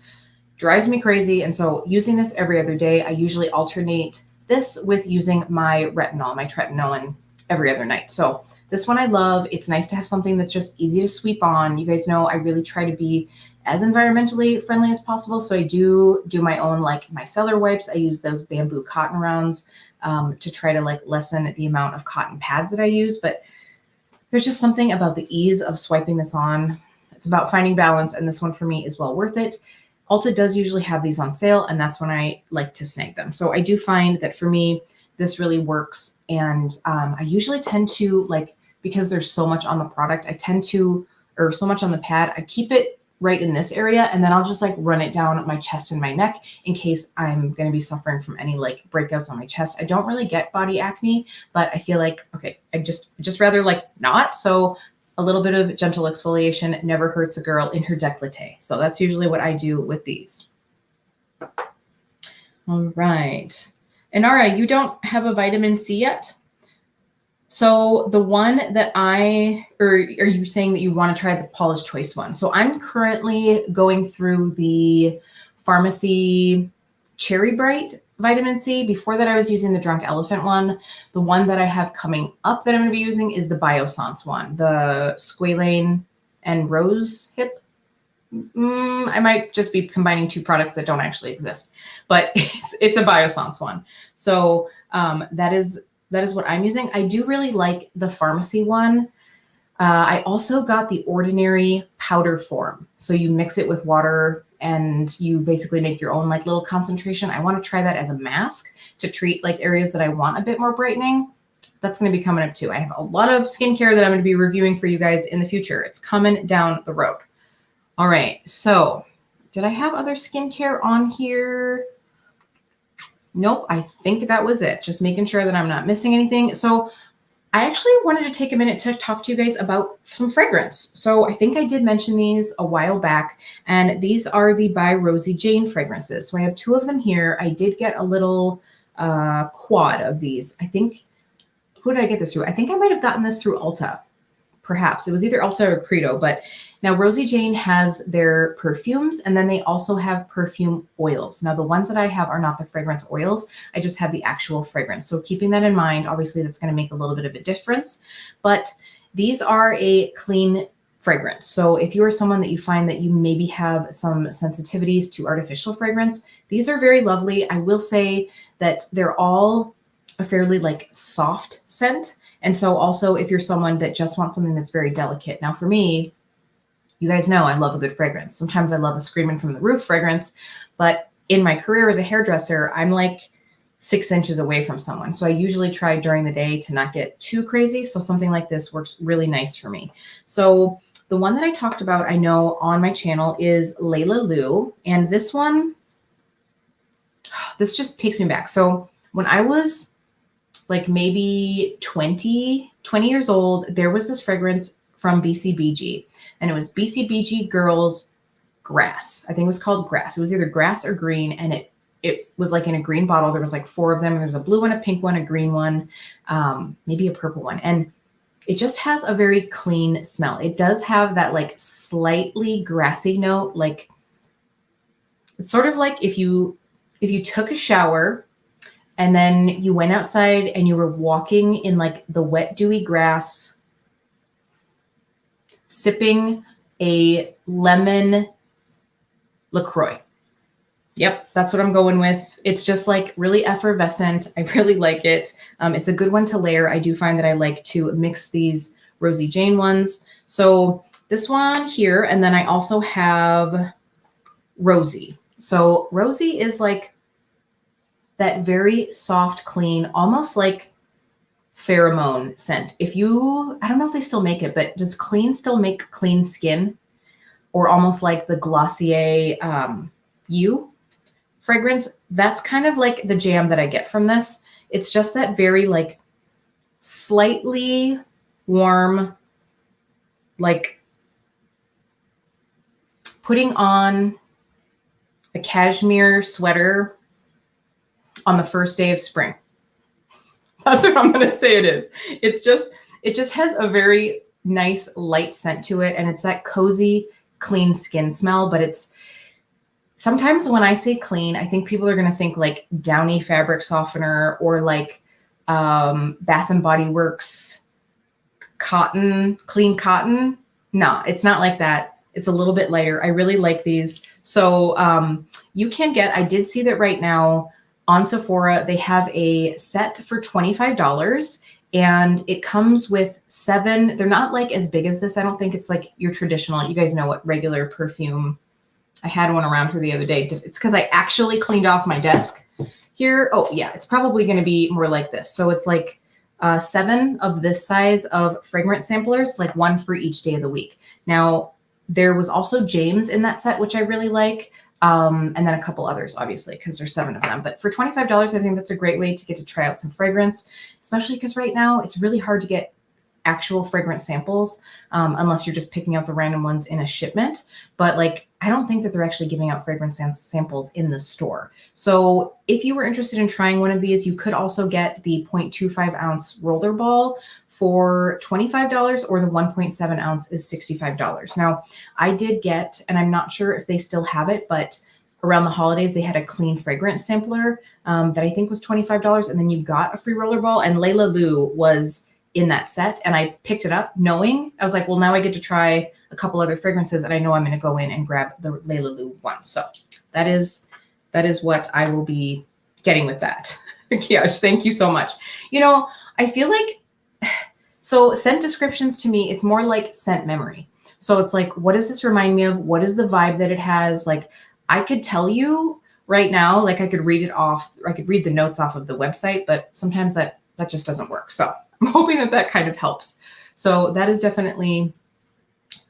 Drives me crazy. And so using this every other day, I usually alternate this with using my retinol, my tretinoin every other night. So this one I love. It's nice to have something that's just easy to sweep on. You guys know I really try to be as environmentally friendly as possible. So I do my own like micellar wipes. I use those bamboo cotton rounds to try to like lessen the amount of cotton pads that I use. But there's just something about the ease of swiping this on. It's about finding balance. And this one for me is well worth it. Ulta does usually have these on sale, and that's when I like to snag them. So I do find that for me, this really works. And I usually tend to like, because there's so much on the product, or so much on the pad, I keep it right in this area. And then I'll just like run it down my chest and my neck in case I'm going to be suffering from any like breakouts on my chest. I don't really get body acne, but I feel like, okay, I just rather like not. So a little bit of gentle exfoliation never hurts a girl in her décolleté. So that's usually what I do with these. All right. Inara, you don't have a vitamin C yet? So the one that or are you saying that you want to try the Paula's Choice one? So I'm currently going through the Pharmacy Cherry Bright vitamin C. Before that, I was using the Drunk Elephant one. The one that I have coming up that I'm going to be using is the Biossance one, the squalane and rose hip. I might just be combining two products that don't actually exist, but it's a Biossance one. So that is what I'm using. I do really like the pharmacy one. I also got the ordinary powder form. So you mix it with water and you basically make your own like little concentration. I want to try that as a mask to treat like areas that I want a bit more brightening. That's going to be coming up too. I have a lot of skincare that I'm going to be reviewing for you guys in the future. It's coming down the road. All right. So did I have other skincare on here? Nope, I think that was it. Just making sure that I'm not missing anything. So I actually wanted to take a minute to talk to you guys about some fragrance. So I think I did mention these a while back, and these are the by Rosie Jane fragrances. So I have two of them here. I did get a little quad of these. I think, who did I get this through? I think I might have gotten this through Ulta. Perhaps it was either Ulta or Credo, but now Rosie Jane has their perfumes and then they also have perfume oils. Now the ones that I have are not the fragrance oils. I just have the actual fragrance. So keeping that in mind, obviously that's going to make a little bit of a difference, but these are a clean fragrance. So if you are someone that you find that you maybe have some sensitivities to artificial fragrance, these are very lovely. I will say that they're all a fairly like soft scent. And so also if you're someone that just wants something that's very delicate. Now for me, you guys know I love a good fragrance. Sometimes I love a screaming from the roof fragrance, but in my career as a hairdresser, I'm like 6 inches away from someone. So I usually try during the day to not get too crazy. So something like this works really nice for me. So the one that I talked about, I know on my channel is Layla Lou. And this one, this just takes me back. So when I was like maybe 20 years old, there was this fragrance from BCBG and it was BCBG Girls Grass. I think it was called Grass. It was either grass or green. And it was like in a green bottle. There was like 4 of them. There was a blue one, a pink one, a green one, maybe a purple one. And it just has a very clean smell. It does have that like slightly grassy note. Like it's sort of like if you took a shower and then you went outside and you were walking in like the wet, dewy grass, sipping a lemon LaCroix. Yep, that's what I'm going with. It's just like really effervescent. I really like it. It's a good one to layer. I do find that I like to mix these Rosie Jane ones. So this one here, and then I also have Rosie. So Rosie is like that very soft, clean, almost like pheromone scent. I don't know if they still make it, but does Clean still make clean skin? Or almost like the Glossier You fragrance? That's kind of like the jam that I get from this. It's just that very like slightly warm, like putting on a cashmere sweater on the first day of spring. That's what I'm going to say it is. It just has a very nice light scent to it. And it's that cozy, clean skin smell, but it's sometimes when I say clean, I think people are going to think like Downy fabric softener or like Bath and Body Works cotton, clean cotton. No, it's not like that. It's a little bit lighter. I really like these. So you can get, I did see that right now on Sephora, they have a set for $25 and it comes with 7. They're not like as big as this. I don't think it's like your traditional, you guys know what regular perfume. I had one around here the other day. It's because I actually cleaned off my desk here. Oh yeah, it's probably going to be more like this. So it's like 7 of this size of fragrance samplers, like 1 for each day of the week. Now, There was also James in that set, which I really like. And then a couple others, obviously, because there's 7 of them. But for $25, I think that's a great way to get to try out some fragrance, especially because right now it's really hard to get actual fragrance samples unless you're just picking out the random ones in a shipment. But like, I don't think that they're actually giving out fragrance samples in the store. So if you were interested in trying one of these, you could also get the 0.25 ounce roller ball for $25, or the 1.7 ounce is $65. Now, I did get, and I'm not sure if they still have it, but around the holidays, they had a clean fragrance sampler that I think was $25, and then you got a free roller ball, and Layla Lou was in that set, and I picked it up knowing, I was like, well, now I get to try a couple other fragrances, and I know I'm going to go in and grab the Layla Lou one. So that is what I will be getting with that. Kiyosh, thank you so much. You know, I feel like, so scent descriptions to me, it's more like scent memory. So it's like, what does this remind me of? What is the vibe that it has? Like, I could tell you right now, like I could read it off, or I could read the notes off of the website, but sometimes that just doesn't work. So I'm hoping that that kind of helps. So that is definitely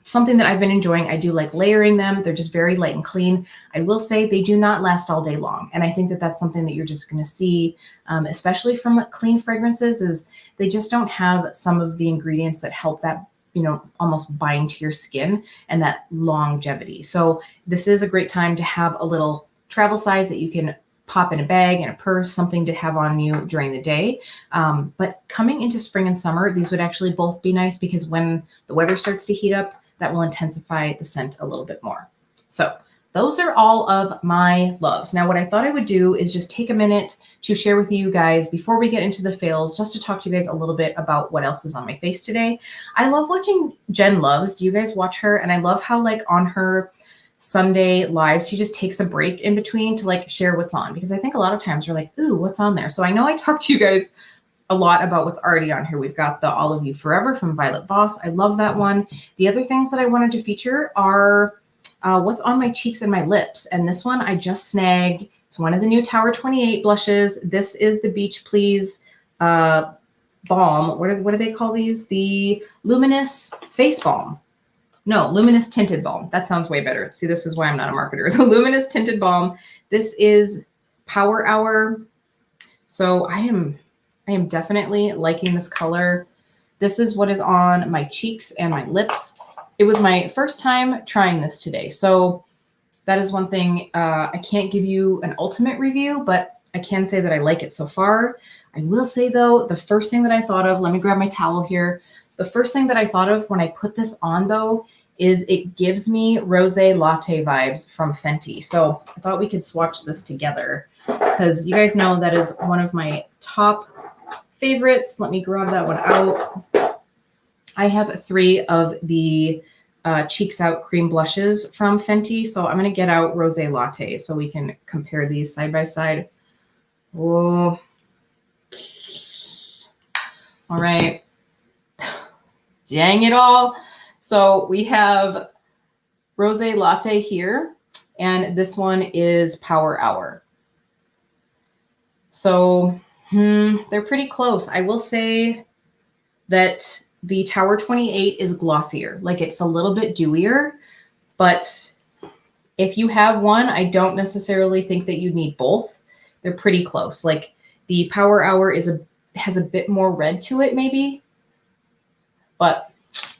something that I've been enjoying. I do like layering them. They're just very light and clean. I will say they do not last all day long. And I think that that's something that you're just going to see, especially from clean fragrances, is they just don't have some of the ingredients that help that, you know, almost bind to your skin and that longevity. So this is a great time to have a little travel size that you can pop in a bag and a purse, something to have on you during the day. But coming into spring and summer, these would actually both be nice because when the weather starts to heat up, that will intensify the scent a little bit more. So those are all of my loves. Now, what I thought I would do is just take a minute to share with you guys before we get into the fails, just to talk to you guys a little bit about what else is on my face today. I love watching Jen Loves. Do you guys watch her? And I love how like on her Sunday live, she just takes a break in between to like share what's on, because I think a lot of times we're like, ooh, what's on there? So I know I talked to you guys a lot about what's already on here. We've got the All of You Forever from Violet Voss. I love that one. The other things that I wanted to feature are what's on my cheeks and my lips. And this one I just snagged. It's one of the new Tower 28 blushes. This is the Beach Please balm. What do they call these? The Luminous Face Balm. No, Luminous Tinted Balm. That sounds way better. See, this is why I'm not a marketer. The Luminous Tinted Balm. This is Power Hour. So I am definitely liking this color. This is what is on my cheeks and my lips. It was my first time trying this today. So that is one thing. I can't give you an ultimate review, but I can say that I like it so far. I will say though, the first thing that I thought of, let me grab my towel here. The first thing that I thought of when I put this on though, is it gives me rosé latte vibes from Fenty. So I thought we could swatch this together because you guys know that is one of my top favorites. Let me grab that one out. I have 3 of the Cheeks Out cream blushes from Fenty. So I'm going to get out rosé latte so we can compare these side by side. Whoa. All right. Dang it all. So we have rosé latte here, and this one is Power Hour. So they're pretty close. I will say that the Tower 28 is glossier. Like it's a little bit dewier, but if you have one, I don't necessarily think that you need both. They're pretty close. Like the Power Hour has a bit more red to it maybe, but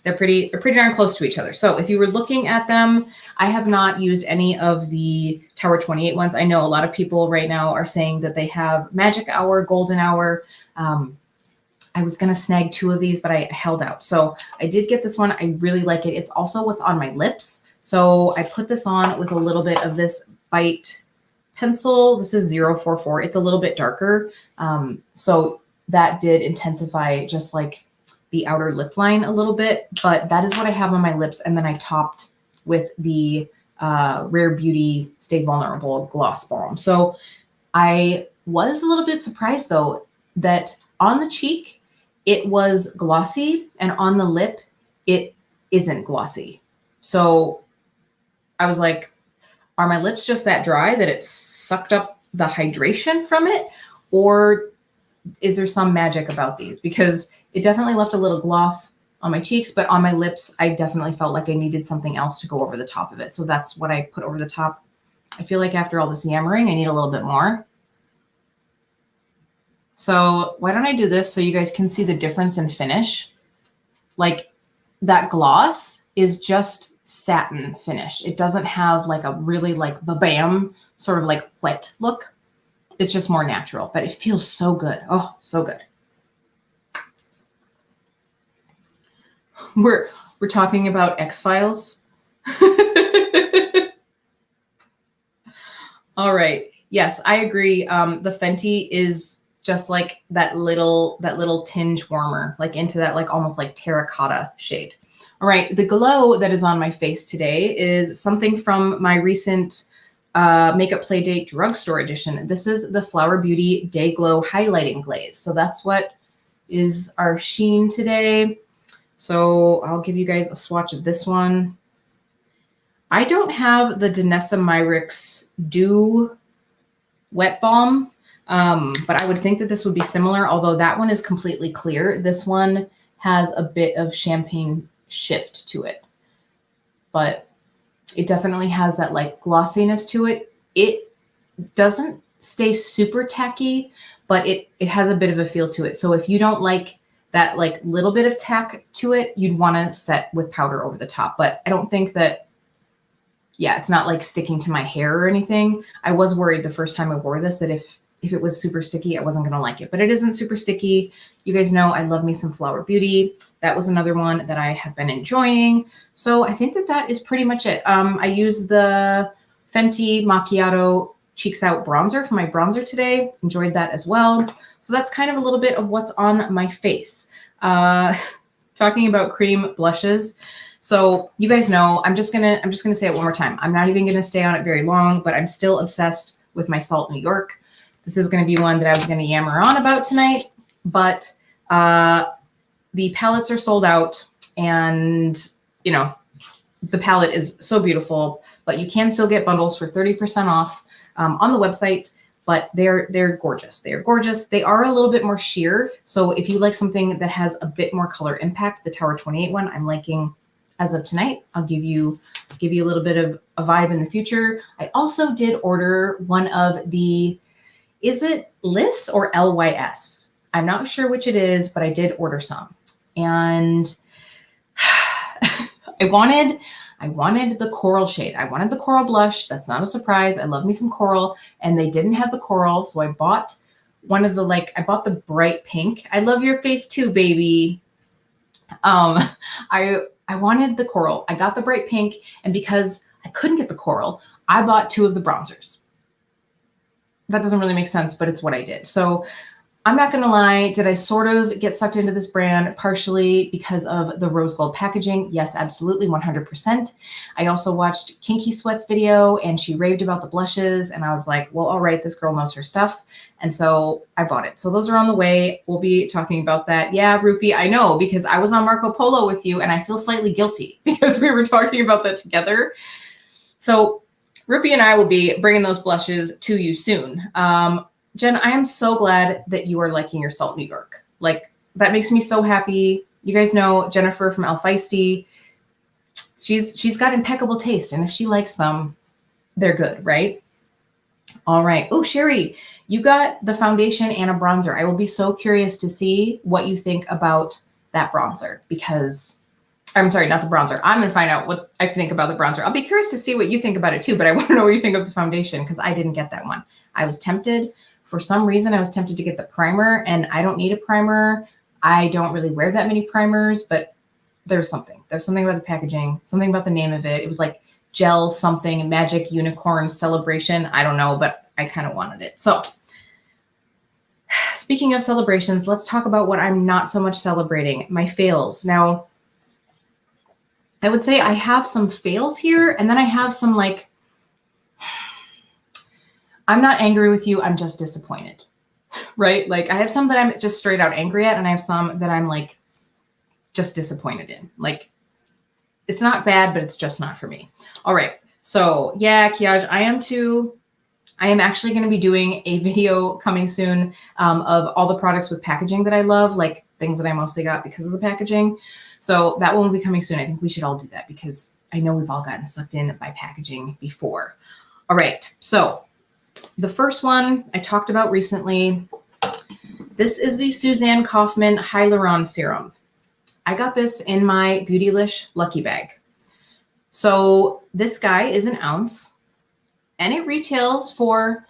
they're pretty darn close to each other. So if you were looking at them, I have not used any of the Tower 28 ones. I know a lot of people right now are saying that they have Magic Hour, Golden Hour. I was going to snag 2 of these, but I held out. So I did get this one. I really like it. It's also what's on my lips. So I put this on with a little bit of this Bite pencil. This is 044. It's a little bit darker. So that did intensify just like the outer lip line a little bit, but that is what I have on my lips. And then I topped with the Rare Beauty Stay Vulnerable Gloss Balm. So I was a little bit surprised though, that on the cheek, it was glossy, and on the lip, it isn't glossy. So I was like, are my lips just that dry that it sucked up the hydration from it? Or is there some magic about these? Because it definitely left a little gloss on my cheeks, but on my lips, I definitely felt like I needed something else to go over the top of it. So that's what I put over the top. I feel like after all this yammering, I need a little bit more. So why don't I do this so you guys can see the difference in finish? Like that gloss is just satin finish. It doesn't have like a really like bam sort of like wet look. It's just more natural, but it feels so good. Oh, so good. We're talking about X-Files. All right. Yes, I agree. The Fenty is just like that little tinge warmer, like into that like almost like terracotta shade. All right. The glow that is on my face today is something from my recent Makeup Playdate drugstore edition. This is the Flower Beauty Day Glow Highlighting Glaze. So that's what is our sheen today. So I'll give you guys a swatch of this one. I don't have the Danessa Myricks Dew Wet Balm, but I would think that this would be similar, although that one is completely clear. This one has a bit of champagne shift to it, but it definitely has that like glossiness to it. It doesn't stay super tacky, but it has a bit of a feel to it. So if you don't like that like little bit of tack to it, you'd want to set with powder over the top. But I don't think that, yeah, it's not like sticking to my hair or anything. I was worried the first time I wore this that if it was super sticky, I wasn't going to like it, but it isn't super sticky. You guys know I love me some Flower Beauty. That was another one that I have been enjoying. So I think that that is pretty much it. I used the Fenty Macchiato Cheeks Out bronzer for my bronzer today. Enjoyed that as well. So that's kind of a little bit of what's on my face. Talking about cream blushes. So you guys know, I'm just gonna say it one more time. I'm not even gonna stay on it very long, but I'm still obsessed with my Salt New York. This is gonna be one that I was gonna yammer on about tonight, but the palettes are sold out, and you know, the palette is so beautiful, but you can still get bundles for 30% off on the website. But they're gorgeous. They are gorgeous. They are a little bit more sheer. So if you like something that has a bit more color impact, the Tower 28 one, I'm liking as of tonight. I'll give you a little bit of a vibe in the future. I also did order one of the, is it Lys or LYS? I'm not sure which it is, but I did order some. And I wanted the coral shade. I wanted the coral blush. That's not a surprise. I love me some coral, and they didn't have the coral. So I bought one of the, like, I bought the bright pink. I love your face too, baby. I wanted the coral. I got the bright pink, and because I couldn't get the coral, I bought 2 of the bronzers. That doesn't really make sense, but it's what I did. So I'm not going to lie. Did I sort of get sucked into this brand partially because of the rose gold packaging? Yes, absolutely. 100%. I also watched Kinky Sweat's video, and she raved about the blushes, and I was like, well, all right, this girl knows her stuff. And so I bought it. So those are on the way. We'll be talking about that. Yeah, Rupi, I know, because I was on Marco Polo with you, and I feel slightly guilty because we were talking about that together. So Rupi and I will be bringing those blushes to you soon. Jen, I am so glad that you are liking your Salt New York. Like, that makes me so happy. You guys know Jennifer from El Feisty. She's got impeccable taste, and if she likes them, they're good, right? All right. Oh, Sherry, you got the foundation and a bronzer. I will be so curious to see what you think about that bronzer, because I'm sorry, not the bronzer. I'm going to find out what I think about the bronzer. I'll be curious to see what you think about it too, but I want to know what you think of the foundation, because I didn't get that one. I was tempted. For some reason, I was tempted to get the primer, and I don't need a primer. I don't really wear that many primers, but there's something. There's something about the packaging, something about the name of it. It was like gel something, magic unicorn celebration. I don't know, but I kind of wanted it. So speaking of celebrations, let's talk about what I'm not so much celebrating, my fails. Now, I would say I have some fails here, and then I have some like, I'm not angry with you, I'm just disappointed, right? Like, I have some that I'm just straight out angry at, and I have some that I'm like just disappointed in. Like, it's not bad, but it's just not for me. All right. So yeah, Kiaj, I am too. I am actually going to be doing a video coming soon of all the products with packaging that I love. Like, things that I mostly got because of the packaging. So that one will be coming soon. I think we should all do that because I know we've all gotten sucked in by packaging before. All right, so the first one I talked about recently. This is the Suzanne Kaufman Hyaluron Serum. I got this in my Beautylish Lucky Bag. So this guy is an ounce and it retails for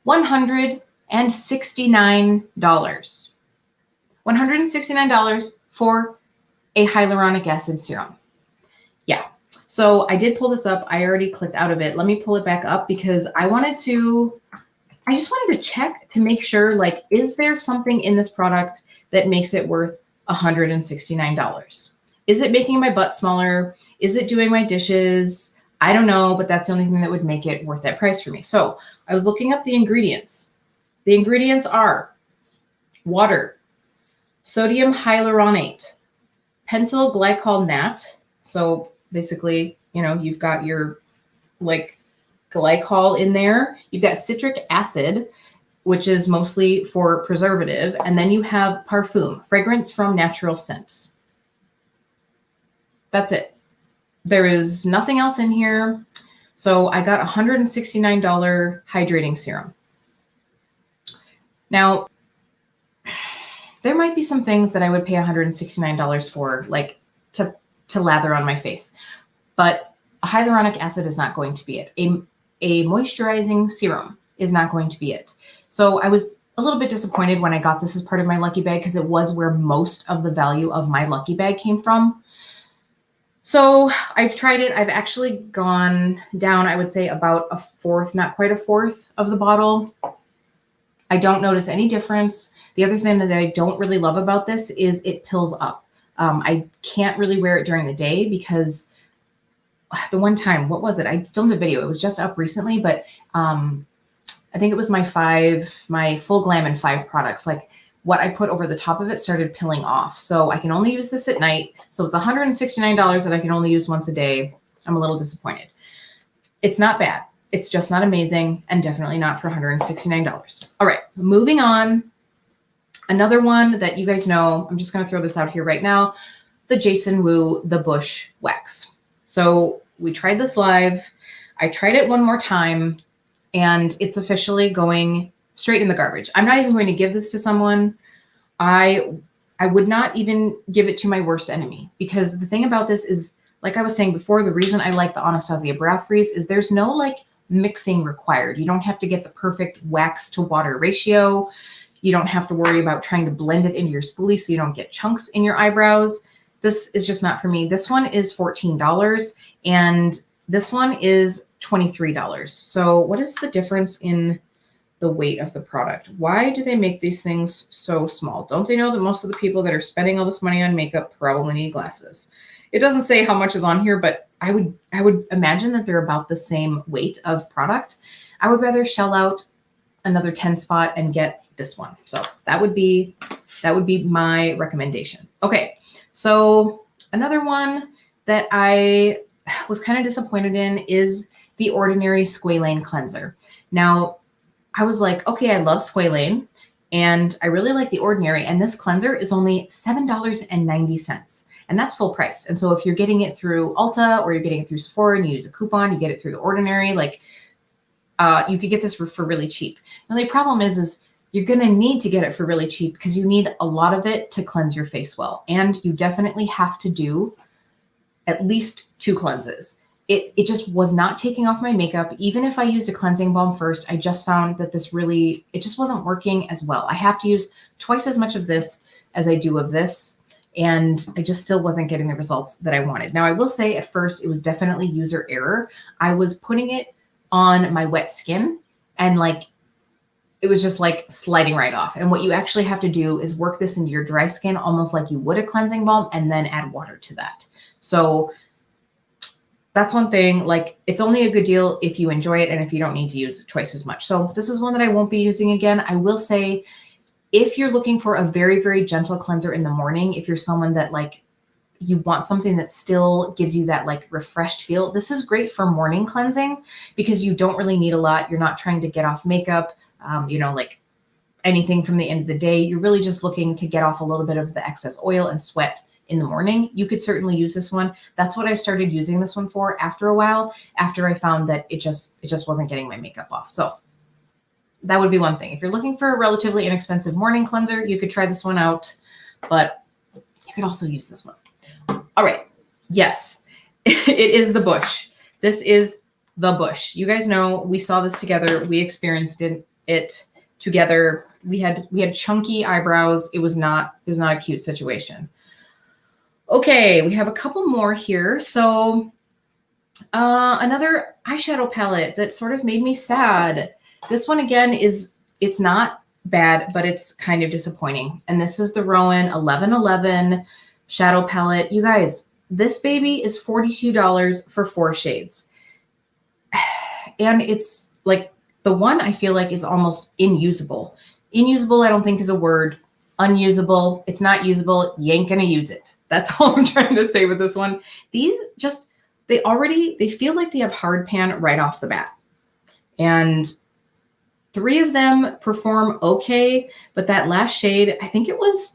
$169. $169 for a hyaluronic acid serum. Yeah. So I did pull this up. I already clicked out of it. Let me pull it back up because I just wanted to check to make sure, like, is there something in this product that makes it worth $169? Is it making my butt smaller? Is it doing my dishes? I don't know, but that's the only thing that would make it worth that price for me. So I was looking up the ingredients. The ingredients are water, sodium hyaluronate, pentyl glycol nat. So basically, you know, you've got your like glycol in there. You've got citric acid, which is mostly for preservative. And then you have parfum, fragrance from natural scents. That's it. There is nothing else in here. So I got $169 hydrating serum. Now, there might be some things that I would pay $169 for, like to lather on my face, but a hyaluronic acid is not going to be it. A moisturizing serum is not going to be it. So I was a little bit disappointed when I got this as part of my lucky bag because it was where most of the value of my lucky bag came from. So I've tried it. I've actually gone down, I would say about a fourth, not quite a fourth of the bottle. I don't notice any difference. The other thing that I don't really love about this is it pills up. I can't really wear it during the day because the one time, what was it? I filmed a video. It was just up recently, but I think it was my full glam and 5 products. Like what I put over the top of it started pilling off. So I can only use this at night. So it's $169 that I can only use once a day. I'm a little disappointed. It's not bad. It's just not amazing and definitely not for $169. All right, moving on. Another one that you guys know, I'm just going to throw this out here right now, the Jason Wu The Bush Wax. So we tried this live. I tried it one more time and it's officially going straight in the garbage. I'm not even going to give this to someone. I would not even give it to my worst enemy because the thing about this is, like I was saying before, the reason I like the Anastasia Brow Freeze is there's no like mixing required. You don't have to get the perfect wax to water ratio. You don't have to worry about trying to blend it into your spoolie so you don't get chunks in your eyebrows. This is just not for me. This one is $14 and this one is $23. So what is the difference in the weight of the product? Why do they make these things so small? Don't they know that most of the people that are spending all this money on makeup probably need glasses? It doesn't say how much is on here, but I would imagine that they're about the same weight of product. I would rather shell out another 10 spot and get this one. So that would be my recommendation. Okay. So another one that I was kind of disappointed in is the Ordinary Squalane Cleanser. Now, I was like, okay, I love squalane and I really like the Ordinary, and this cleanser is only $7.90. And that's full price. And so if you're getting it through Ulta or you're getting it through Sephora and you use a coupon, you get it through the Ordinary, like you could get this for really cheap. Now the problem is you're going to need to get it for really cheap because you need a lot of it to cleanse your face well. And you definitely have to do at least 2 cleanses. It just was not taking off my makeup. Even if I used a cleansing balm first, I just found that it just wasn't working as well. I have to use twice as much of this as I do of this. And I just still wasn't getting the results that I wanted. Now, I will say at first, it was definitely user error. I was putting it on my wet skin and like, it was just like sliding right off. And what you actually have to do is work this into your dry skin, almost like you would a cleansing balm, and then add water to that. So that's one thing, like it's only a good deal if you enjoy it and if you don't need to use twice as much. So this is one that I won't be using again. I will say, if you're looking for a very, very gentle cleanser in the morning, if you're someone that like, you want something that still gives you that like refreshed feel, this is great for morning cleansing because you don't really need a lot. You're not trying to get off makeup. You know, like anything from the end of the day. You're really just looking to get off a little bit of the excess oil and sweat in the morning. You could certainly use this one. That's what I started using this one for after a while, after I found that it just wasn't getting my makeup off. So that would be one thing. If you're looking for a relatively inexpensive morning cleanser, you could try this one out, but you could also use this one. All right. Yes, it is the Bush. This is the Bush. You guys know we saw this together. We experienced it together. We had chunky eyebrows. It was not a cute situation. Okay, we have a couple more here. So another eyeshadow palette that sort of made me sad. This one again it's not bad, but it's kind of disappointing. And this is the Rowan 1111 shadow palette. You guys, this baby is $42 for 4 shades. And it's like the one I feel like is almost inusable. Inusable, I don't think is a word. Unusable, it's not usable. You ain't gonna use it. That's all I'm trying to say with this one. These just, they feel like they have hard pan right off the bat. And 3 of them perform okay, but that last shade, I think it was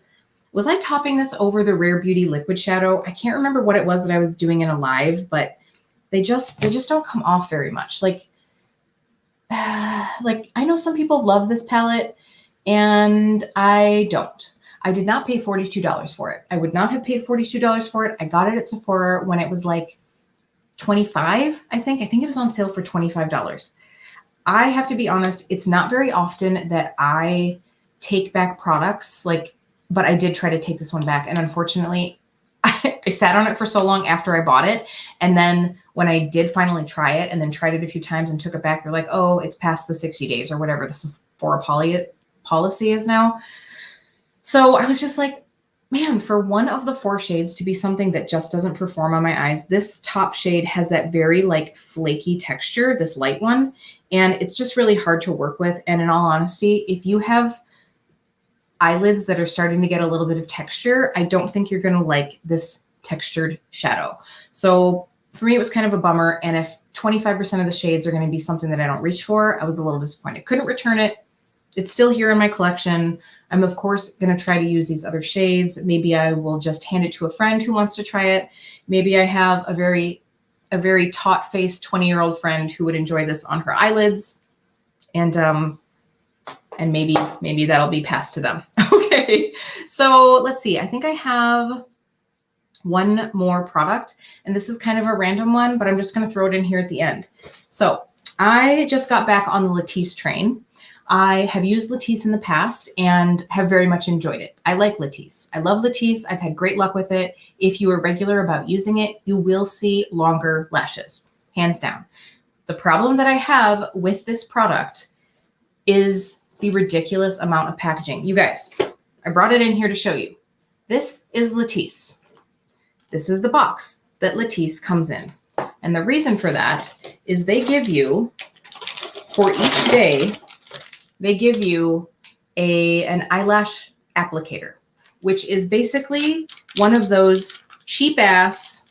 I topping this over the Rare Beauty liquid shadow? I can't remember what it was that I was doing in a live, but they just don't come off very much. Like I know some people love this palette and I don't. I did not pay $42 for it. I would not have paid $42 for it. I got it at Sephora when it was like $25, I think. I think it was on sale for $25. I have to be honest, it's not very often that I take back products, but I did try to take this one back. And unfortunately, I sat on it for so long after I bought it. And then when I did finally try it and then tried it a few times and took it back, they're like, oh, it's past the 60 days or whatever the Sephora policy is now. So I was just like, man, for one of the 4 shades to be something that just doesn't perform on my eyes, this top shade has that very flaky texture, this light one, and it's just really hard to work with. And in all honesty, if you have eyelids that are starting to get a little bit of texture, I don't think you're going to like this textured shadow. So for me, it was kind of a bummer. And if 25% of the shades are going to be something that I don't reach for, I was a little disappointed. Couldn't return it. It's still here in my collection. I'm of course going to try to use these other shades. Maybe I will just hand it to a friend who wants to try it. Maybe I have a very taut-faced 20-year-old friend who would enjoy this on her eyelids. And maybe that'll be passed to them. Okay, so let's see. I think I have one more product, and this is kind of a random one, but I'm just going to throw it in here at the end. So I just got back on the Latisse train. I have used Latisse in the past and have very much enjoyed it. I like Latisse. I love Latisse. I've had great luck with it. If you are regular about using it, you will see longer lashes, hands down. The problem that I have with this product is the ridiculous amount of packaging. You guys, I brought it in here to show you. This is Latisse. This is the box that Latisse comes in. And the reason for that is they give you, for each day, they give you an eyelash applicator, which is basically one of those cheap ass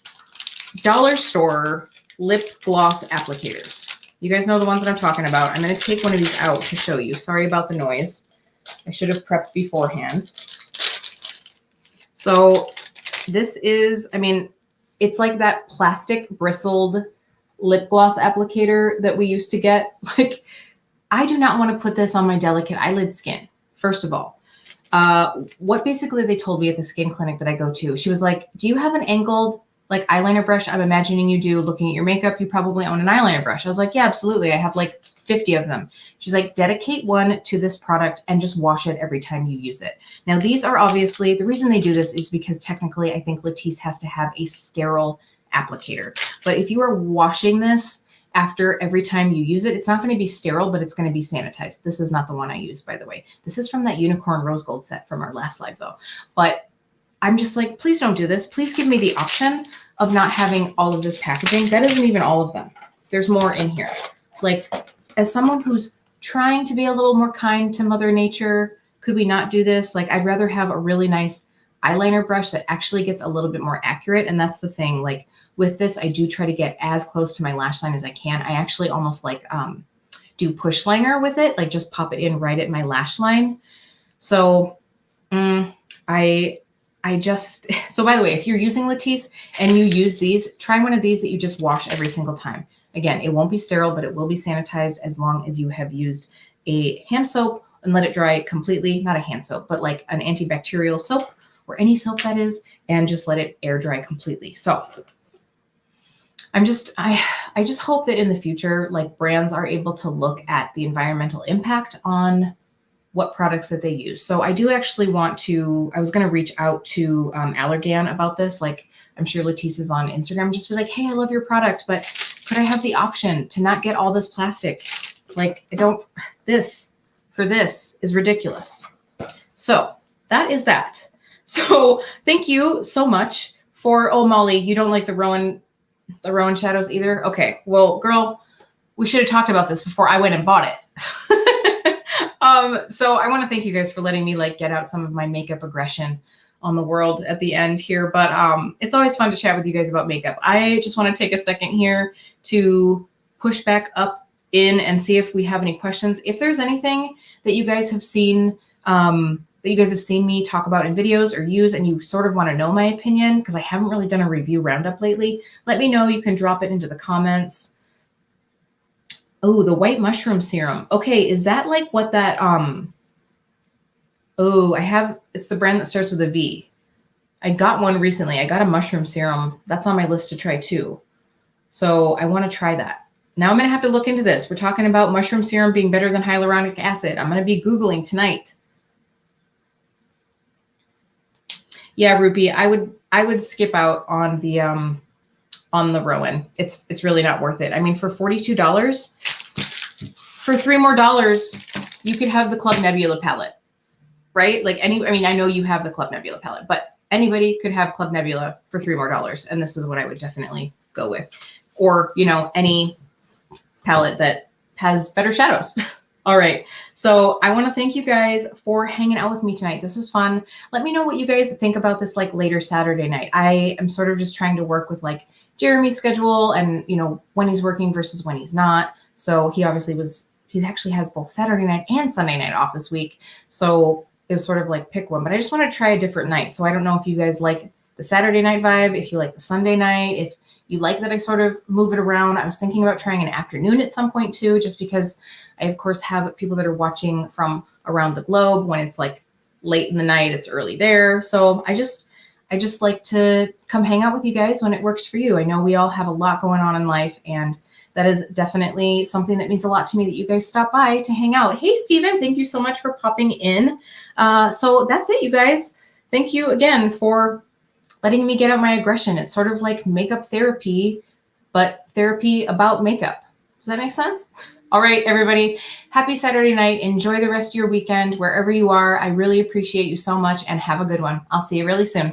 dollar store lip gloss applicators. You guys know the ones that I'm talking about. I'm going to take one of these out to show you. Sorry about the noise. I should have prepped beforehand. So this is, I mean, it's like that plastic bristled lip gloss applicator that we used to get. Like, I do not want to put this on my delicate eyelid skin, first of all. What basically they told me at the skin clinic that I go to, she was like, do you have an angled eyeliner brush? I'm imagining you do. Looking at your makeup, you probably own an eyeliner brush. I was like, yeah, absolutely. I have 50 of them. She's like, dedicate one to this product and just wash it every time you use it. Now, these are obviously, the reason they do this is because technically I think Latisse has to have a sterile applicator. But if you are washing this after every time you use it, it's not going to be sterile, but it's going to be sanitized. This is not the one I use, by the way. This is from that Unicorn Rose Gold set from our last live though. But I'm just like, please don't do this. Please give me the option of not having all of this packaging. That isn't even all of them. There's more in here. As someone who's trying to be a little more kind to Mother Nature, could we not do this? I'd rather have a really nice eyeliner brush that actually gets a little bit more accurate. And that's the thing. With this, I do try to get as close to my lash line as I can. I actually almost do push liner with it, like just pop it in right at my lash line. So so by the way, if you're using Latisse and you use these, try one of these that you just wash every single time. Again, it won't be sterile, but it will be sanitized as long as you have used a hand soap and let it dry completely. Not a hand soap, but like an antibacterial soap or any soap that is, and just let it air dry completely. So I just hope that in the future, like brands are able to look at the environmental impact on what products that they use. So I do actually want to, I was going to reach out to Allergan about this. Like I'm sure Latisse is on Instagram, just be like, hey, I love your product, but could I have the option to not get all this plastic? Like this is ridiculous. So that is that. So thank you so much for, oh, Molly, you don't like the Rowan shadows either? Okay, well, girl, we should have talked about this before I went and bought it. So I want to thank you guys for letting me like get out some of my makeup aggression on the world at the end here. But it's always fun to chat with you guys about makeup. I just want to take a second here to push back up in and see if we have any questions. If there's anything that you guys have seen, me talk about in videos or use, and you sort of want to know my opinion, because I haven't really done a review roundup lately, let me know. You can drop it into the comments. Oh, the white mushroom serum. Okay, is that like what that, it's the brand that starts with a V. I got one recently. I got a mushroom serum. That's on my list to try too. So I want to try that. Now I'm going to have to look into this. We're talking about mushroom serum being better than hyaluronic acid. I'm going to be Googling tonight. Yeah, Rupi, I would skip out on the Rowan. It's really not worth it. I mean, for $42, for $3 more, you could have the Club Nebula palette, right? Like I know you have the Club Nebula palette, but anybody could have Club Nebula for $3 more. And this is what I would definitely go with. Or, any palette that has better shadows. All right. So I want to thank you guys for hanging out with me tonight. This is fun. Let me know what you guys think about this like later Saturday night. I am sort of just trying to work with like Jeremy's schedule and, when he's working versus when he's not. So he actually has both Saturday night and Sunday night off this week. So it was sort of like pick one, but I just want to try a different night. So I don't know if you guys like the Saturday night vibe, if you like the Sunday night, if you like that I sort of move it around. I was thinking about trying an afternoon at some point too, just because I, of course, have people that are watching from around the globe. When it's like late in the night, it's early there. So I just like to come hang out with you guys when it works for you. I know we all have a lot going on in life, and that is definitely something that means a lot to me that you guys stop by to hang out. Hey, Steven, thank you so much for popping in. So that's it, you guys. Thank you again for letting me get out my aggression. It's sort of like makeup therapy, but therapy about makeup. Does that make sense? All right, everybody. Happy Saturday night. Enjoy the rest of your weekend wherever you are. I really appreciate you so much, and have a good one. I'll see you really soon.